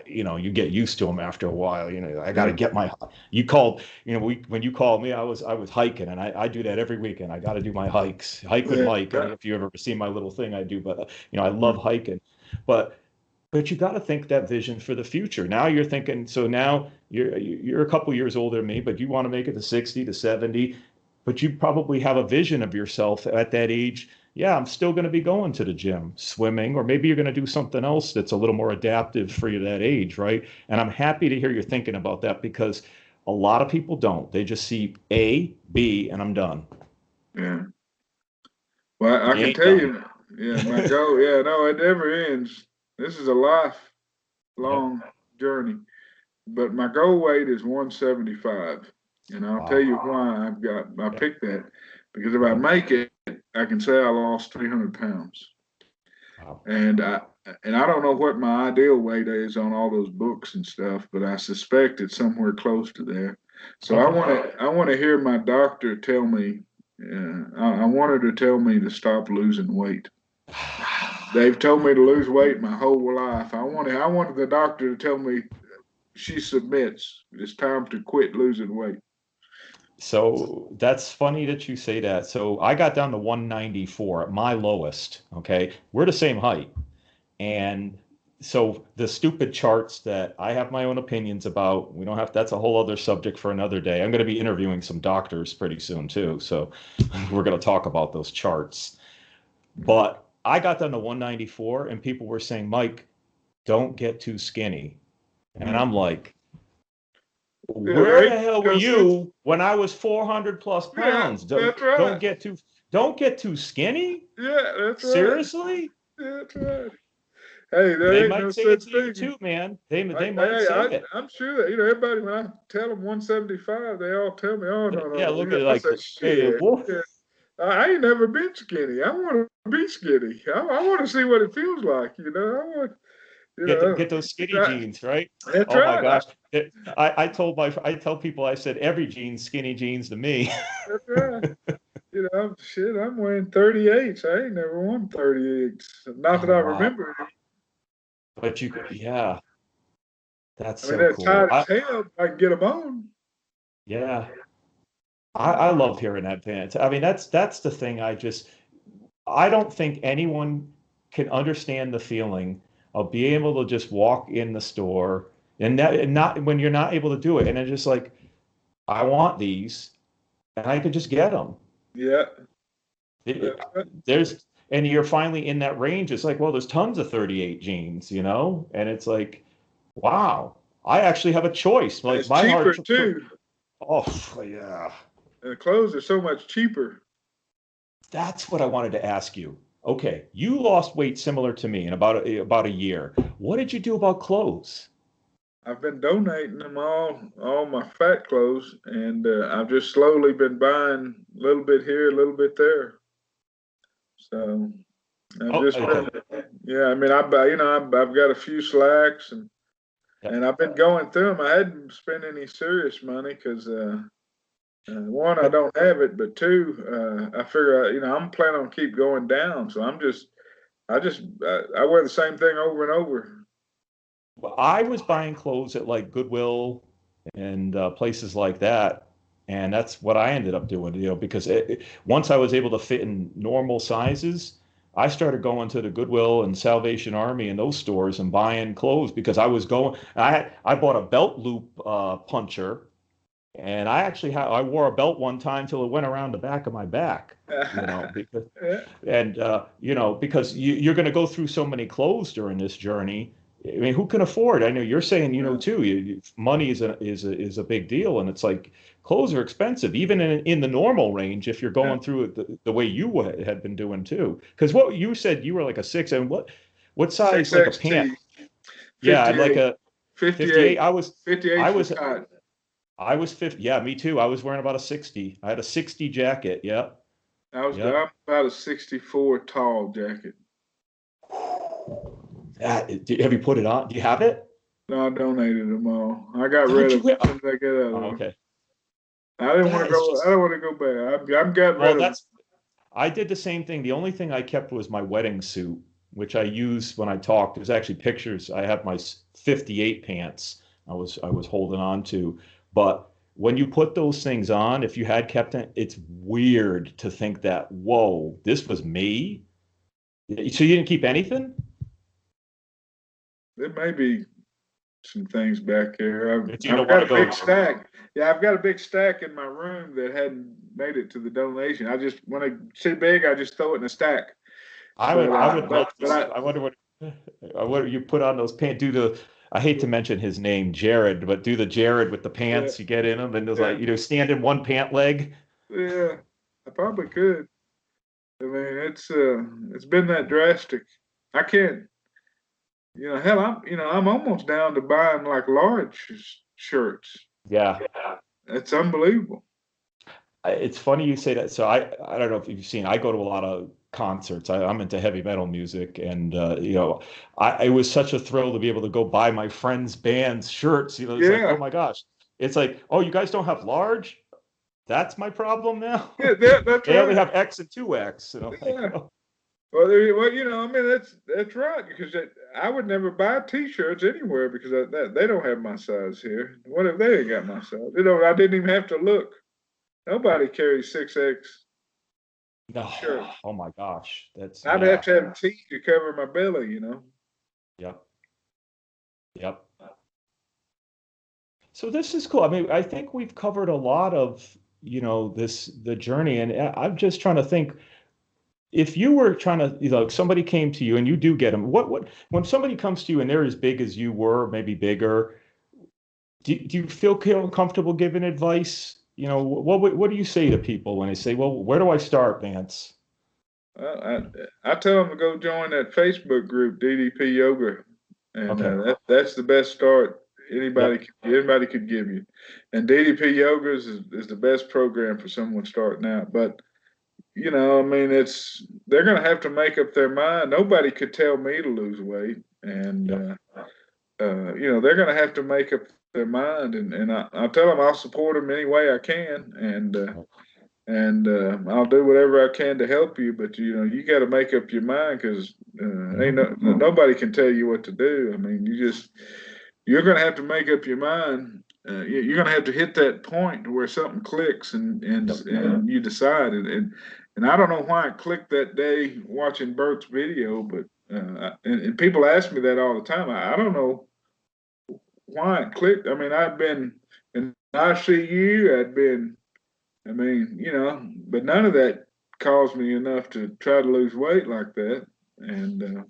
You get used to them after a while. I got to Yeah. get my. You called. When you called me, I was hiking, and I do that every weekend. I got to do my hikes. Hike with Yeah. Mike. I don't know if you've ever seen my little thing I do, but I love hiking. But you got to think that vision for the future. Now you're thinking, so now you're a couple years older than me, but you want to make it to 60 to 70, but you probably have a vision of yourself at that age. Yeah, I'm still going to be going to the gym, swimming, or maybe you're going to do something else that's a little more adaptive for you that age, right? And I'm happy to hear you're thinking about that because a lot of people don't. They just see A, B, and I'm done. Yeah. Well, I You can ain't tell done. you, yeah, my goal, yeah, no, it never ends. This is a Yep. lifelong journey. But my goal weight is 175. And I'll tell Wow. you why I Yep. picked that. Because if I Yep. make it, I can say I lost 300 pounds. Wow. And I don't know what my ideal weight is on all those books and stuff, but I suspect it's somewhere close to there. So Okay. I want to hear my doctor tell me. I want her to tell me to stop losing weight. They've told me to lose weight my whole life. I wanted the doctor to tell me she submits. It's time to quit losing weight. So that's funny that you say that. So I got down to 194 at my lowest. Okay. We're the same height. And so the stupid charts that I have my own opinions about, we don't have, that's a whole other subject for another day. I'm going to be interviewing some doctors pretty soon too. So we're going to talk about those charts. But I got down to 194 and people were saying, Mike, don't get too skinny. And I'm like, Yeah, where right. the hell were you when I was 400 plus Yeah, pounds? that's Don't right. get too skinny? Yeah, that's right. Seriously? Yeah, that's right. Hey, They there ain't might no say it such to you thing. too, man. They might I, say I, it. I'm sure that everybody when I tell them 175, they all tell me, "Oh no, no, Yeah, no." look at it I like, say, hey, "Shit, boy, yeah, I ain't never been skinny. I want to be skinny. I want to see what it feels like. I want, you know, get those skinny jeans, right? that's Oh my right. gosh. I tell people, I said every jeans, skinny jeans to me. That's right. Shit, I'm wearing 38s. I ain't never worn 38s. Not that Oh I wow. remember. But yeah, that's I mean, so they're cool. tight as hell. I can get them on. Yeah, I love hearing that, Vance. I mean, that's the thing. I don't think anyone can understand the feeling of being able to just walk in the store and not when you're not able to do it, and it's just like, I want these, and I could just get them. Yeah, It, that's it- right. and you're finally in that range. It's like, well, there's tons of 38 jeans, and it's like, wow, I actually have a choice. And Like it's my heart, cheaper too. oh yeah, And the clothes are so much cheaper. that's what I wanted to ask you. Okay, you lost weight similar to me in about a year. What did you do about clothes? I've been donating them all my fat clothes, and I've just slowly been buying a little bit here, a little bit there. So I've Oh, just been, okay. yeah. I mean, I buy, I've got a few slacks, Yeah. and I've been going through them. I hadn't spent any serious money because one, I But don't have it, but two, I figure, I'm planning on keep going down. So I wear the same thing over and over. I was buying clothes at like Goodwill and places like that, and that's what I ended up doing. Because once I was able to fit in normal sizes, I started going to the Goodwill and Salvation Army and those stores and buying clothes because I was going. I bought a belt loop puncher, and I wore a belt one time till it went around the back of my back. Because Yeah, because you're going to go through so many clothes during this journey. I mean, who can afford? I know you're saying, yeah, too. Money is a big deal, and it's like clothes are expensive, even in the normal range. If you're yeah. going through it the way you had been doing too, because what you said you were like a six, and what size Six like a pant? XT. Yeah, and like 58, a 58. 58, 58 I for was, tight. I was 50. Yeah, me too. I was wearing about a 60. I had a 60 jacket. Yep. Yep. I'm about a 64 tall jacket. Have you put it on? Do you have it? No, I donated them all. I got How'd rid you of them wear? as soon as I get out of Oh, them. okay. I didn't want That to is go. I just, don't want to go back. I've got well, rid of them. I did the same thing. The only thing I kept was my wedding suit, which I use when I talk. There's actually pictures. I have my 58 pants I was holding on to. But when you put those things on, if you had kept it, it's weird to think that, whoa, this was me. So you didn't keep anything? There may be some things back there. If you I've don't want got to a big go, stack. Yeah, I've got a big stack in my room that hadn't made it to the donation. I just when it's too big, I just throw it in a stack. I would love But to. I wonder what you put on those pants. Do the I hate to mention his name, Jared, but do the Jared with the yeah, pants you get in them, and there's yeah, like stand in one pant leg. yeah. I probably could. I mean, it's been that drastic. I can't. Hell, I'm almost down to buying like large shirts. Yeah, It's unbelievable. it's funny you say that. So I don't know if you've seen. I go to a lot of concerts. I'm into heavy metal music, and it was such a thrill to be able to go buy my friends' band's shirts. It's like, oh Yeah, my gosh. It's like, oh, you guys don't have large? That's my problem now. yeah, that's They only right. have X and 2X, and I'm like, Yeah. oh, Well, I mean, that's right because I would never buy T-shirts anywhere because they don't have my size here. What if they ain't got my size? I didn't even have to look. Nobody carries 6X no, shirts. oh my gosh, that's I'd have yeah, to have T to cover my belly. yep, yep. So this is cool. I mean, I think we've covered a lot of, the journey, and I'm just trying to think if you were trying to, somebody came to you and you do get them, when somebody comes to you and they're as big as you were, maybe bigger, do you feel comfortable giving advice? What do you say to people when they say, well, where do I start, Vance? I tell them to go join that Facebook group, DDP Yoga, and Okay. that's the best start Yep. anybody could give you. And DDP Yoga is the best program for someone starting out. But I mean, they're going to have to make up their mind. Nobody could tell me to lose weight, and Yep. they're going to have to make up their mind. And I'll tell them I'll support them any way I can, and I'll do whatever I can to help you. But you got to make up your mind because ain't nobody can tell you what to do. I mean, you're going to have to make up your mind. You're going to have to hit that point where something clicks Yep. and you decide. And I don't know why it clicked that day watching Bert's video, but and people ask me that all the time. I don't know why it clicked. I mean, I've been in ICU. I mean, but none of that caused me enough to try to lose weight like that. And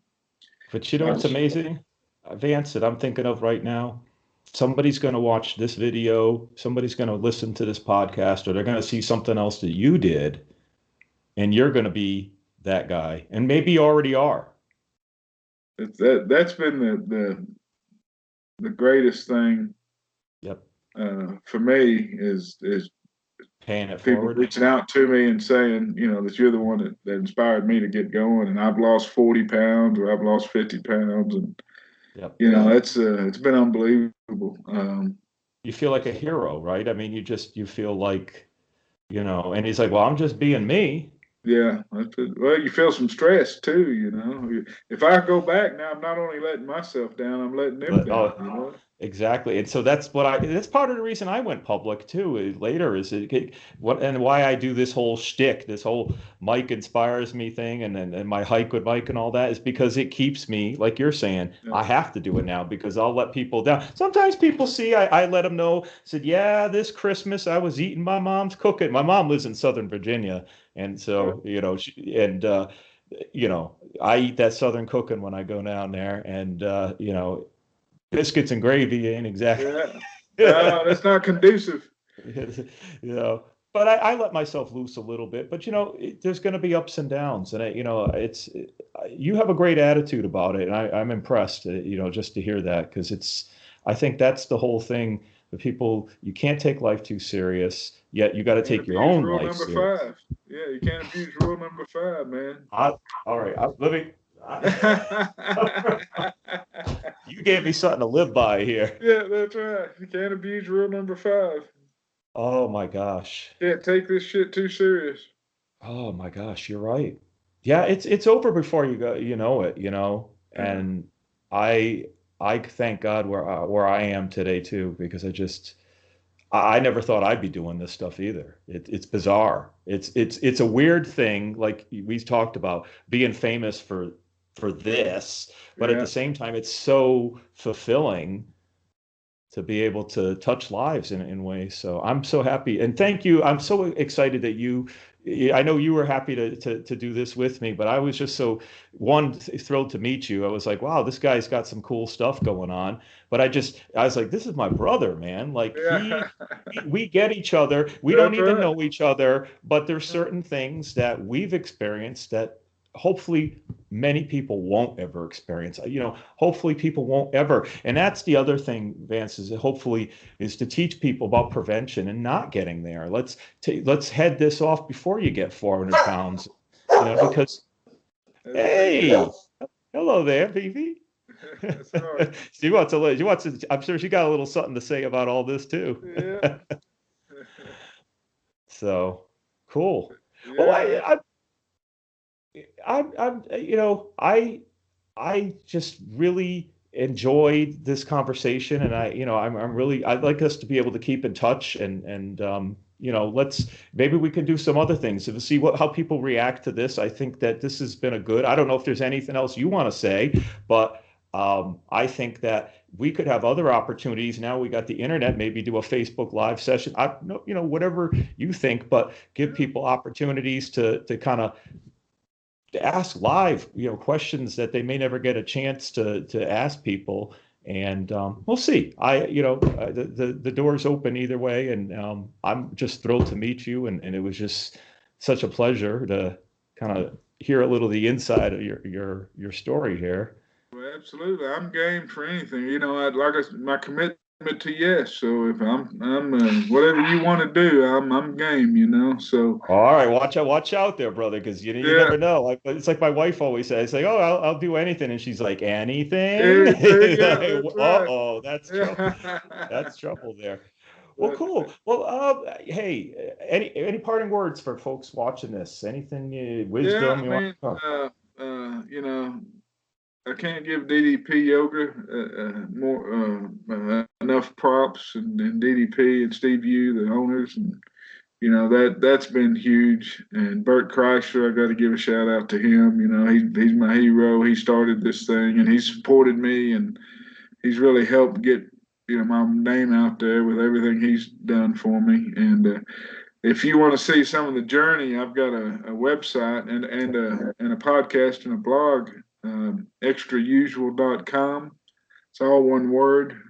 But you know what's amazing, Vance, that I'm thinking of right now? Somebody's going to watch this video, somebody's going to listen to this podcast, or they're going to see something else that you did, and you're going to be that guy. And maybe you already are. that's been the greatest thing Yep. for me is Paying it people forward. reaching out to me and saying, that you're the one that inspired me to get going. And I've lost 40 pounds or I've lost 50 pounds. And, Yep. it's been unbelievable. You feel like a hero, right? I mean, you feel like, and he's like, well, I'm just being me. Yeah. Well, you feel some stress too. If I go back now, I'm not only letting myself down, I'm letting them But down. exactly. And so that's part of the reason I went public too. Later is what and why I do this whole shtick, this whole Mike inspires me thing, and my hike with Mike and all that is because it keeps me, like you're saying, Yeah. I have to do it now because I'll let people down. Sometimes people see, I let them know, said, yeah, this Christmas I was eating my mom's cooking. My mom lives in Southern Virginia. And so, I eat that Southern cooking when I go down there, and biscuits and gravy ain't exactly, Yeah. No, that's not conducive. you know. but I let myself loose a little bit. But there's going to be ups and downs, and you have a great attitude about it, and I'm impressed. Just to hear that, because I think that's the whole thing. The people, you can't take life too serious, yet you got to take your own rule life number serious. 5. Yeah, you can't abuse rule number 5, man. All right, let me. You gave me something to live by here. Yeah, that's right. You can't abuse rule number 5. Oh my gosh. Can't take this shit too serious. Oh my gosh, you're right. Yeah, it's over before you go, it, Yeah. and I I thank God where I am today too, because I never thought I'd be doing this stuff either. It's bizarre. It's a weird thing, like we talked about being famous for this, but at Yeah. the same time, it's so fulfilling to be able to touch lives in ways. So I'm so happy and thank you. I'm so excited that I know you were happy to do this with me, but I was just so thrilled to meet you. I was like, wow, this guy's got some cool stuff going on. But I was like, this is my brother, man. Like Yeah. we get each other. We don't That's even right. know each other, but there's certain things that we've experienced that hopefully many people won't ever experience. Hopefully people won't ever. And that's the other thing, Vance, is to teach people about prevention and not getting there. Let's head this off before you get 400 pounds. Because hey, hello there, Vivi. That's right. I'm sure she got a little something to say about all this too. Yeah. So cool. Well, Yeah. I just really enjoyed this conversation, and I'd like us to be able to keep in touch, and let's maybe we can do some other things to see how people react to this. I think that this has been I don't know if there's anything else you want to say, but I think that we could have other opportunities. Now we got the internet, maybe do a Facebook Live session. Whatever you think, but give people opportunities to kind of ask live, questions that they may never get a chance to ask people. And we'll see. The door's open either way, and I'm just thrilled to meet you. And it was just such a pleasure to kind of hear a little of the inside of your story here. Well, absolutely. I'm game for anything. My commitment to yes. So if I'm whatever you want to do, I'm game. So All right, watch out there, brother, because you yeah, never know. It's like my wife always says, like, "Oh, I'll do anything," and she's like, "Anything?" anything. Yeah, Like, that's right. uh-oh, that's trouble. That's trouble there. Well, But cool. Well, hey, any parting words for folks watching this? Anything, yeah, wisdom I you want? mean, I can't give DDP Yoga more enough props, and DDP and Steve Yu, the owners, and that's been huge. And Bert Kreischer, I got to give a shout out to him. He's my hero. He started this thing, and he supported me, and he's really helped get my name out there with everything he's done for me. And if you want to see some of the journey, I've got a website and a podcast and a blog, extrausual.com. It's all one word.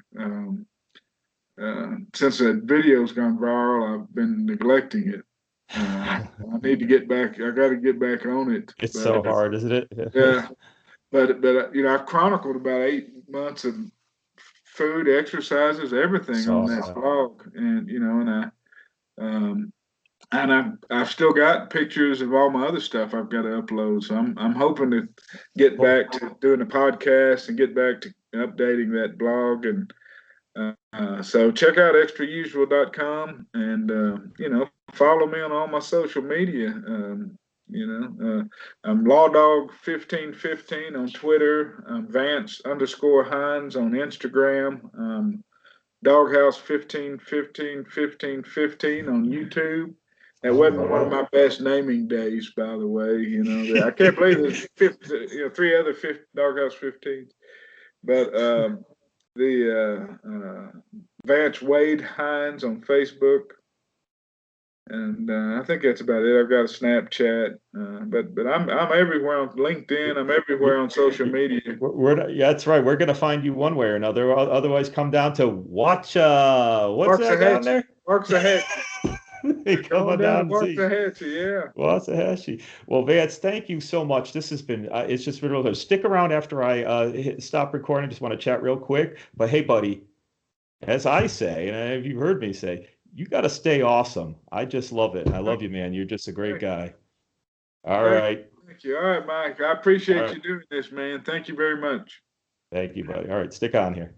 Since that video's gone viral, I've been neglecting it. I need to get back. I got to get back on it. It's But so hard, isn't it? yeah, but I've chronicled about 8 months of food, exercises, everything on Saw that that. blog, um, I've still got pictures of all my other stuff I've got to upload. So I'm hoping to get Well, back to doing a podcast and get back to updating that blog. And so check out extrausual.com and follow me on all my social media. I'm LawDog1515 on Twitter. I'm Vance_Hinds on Instagram. Doghouse 15151515 on YouTube. That all wasn't one of right. my best naming days, by the way. I can't believe there's 3 other Doghouse 15s. But the Vance Wade Hines on Facebook, and I think that's about it. I've got a Snapchat, but I'm everywhere on LinkedIn. I'm everywhere on social media. Yeah, that's right. We're gonna find you one way or another. Otherwise, come down to what's Mark's that ahead. down there? Mark's ahead. Come Going on down to down and see. Waxahachie, yeah. Waxahachie. Well, Vance, thank you so much. This has been, it's just been real good. Stick around after I stop recording. Just want to chat real quick. But hey, buddy, as I say, and you've heard me say, you got to stay awesome. I just love it. I love you, man. You're just a great guy. All right. Thank you. All right, Mike. I All appreciate right. you doing this, man. Thank you very much. Thank you, buddy. All right. Stick on here.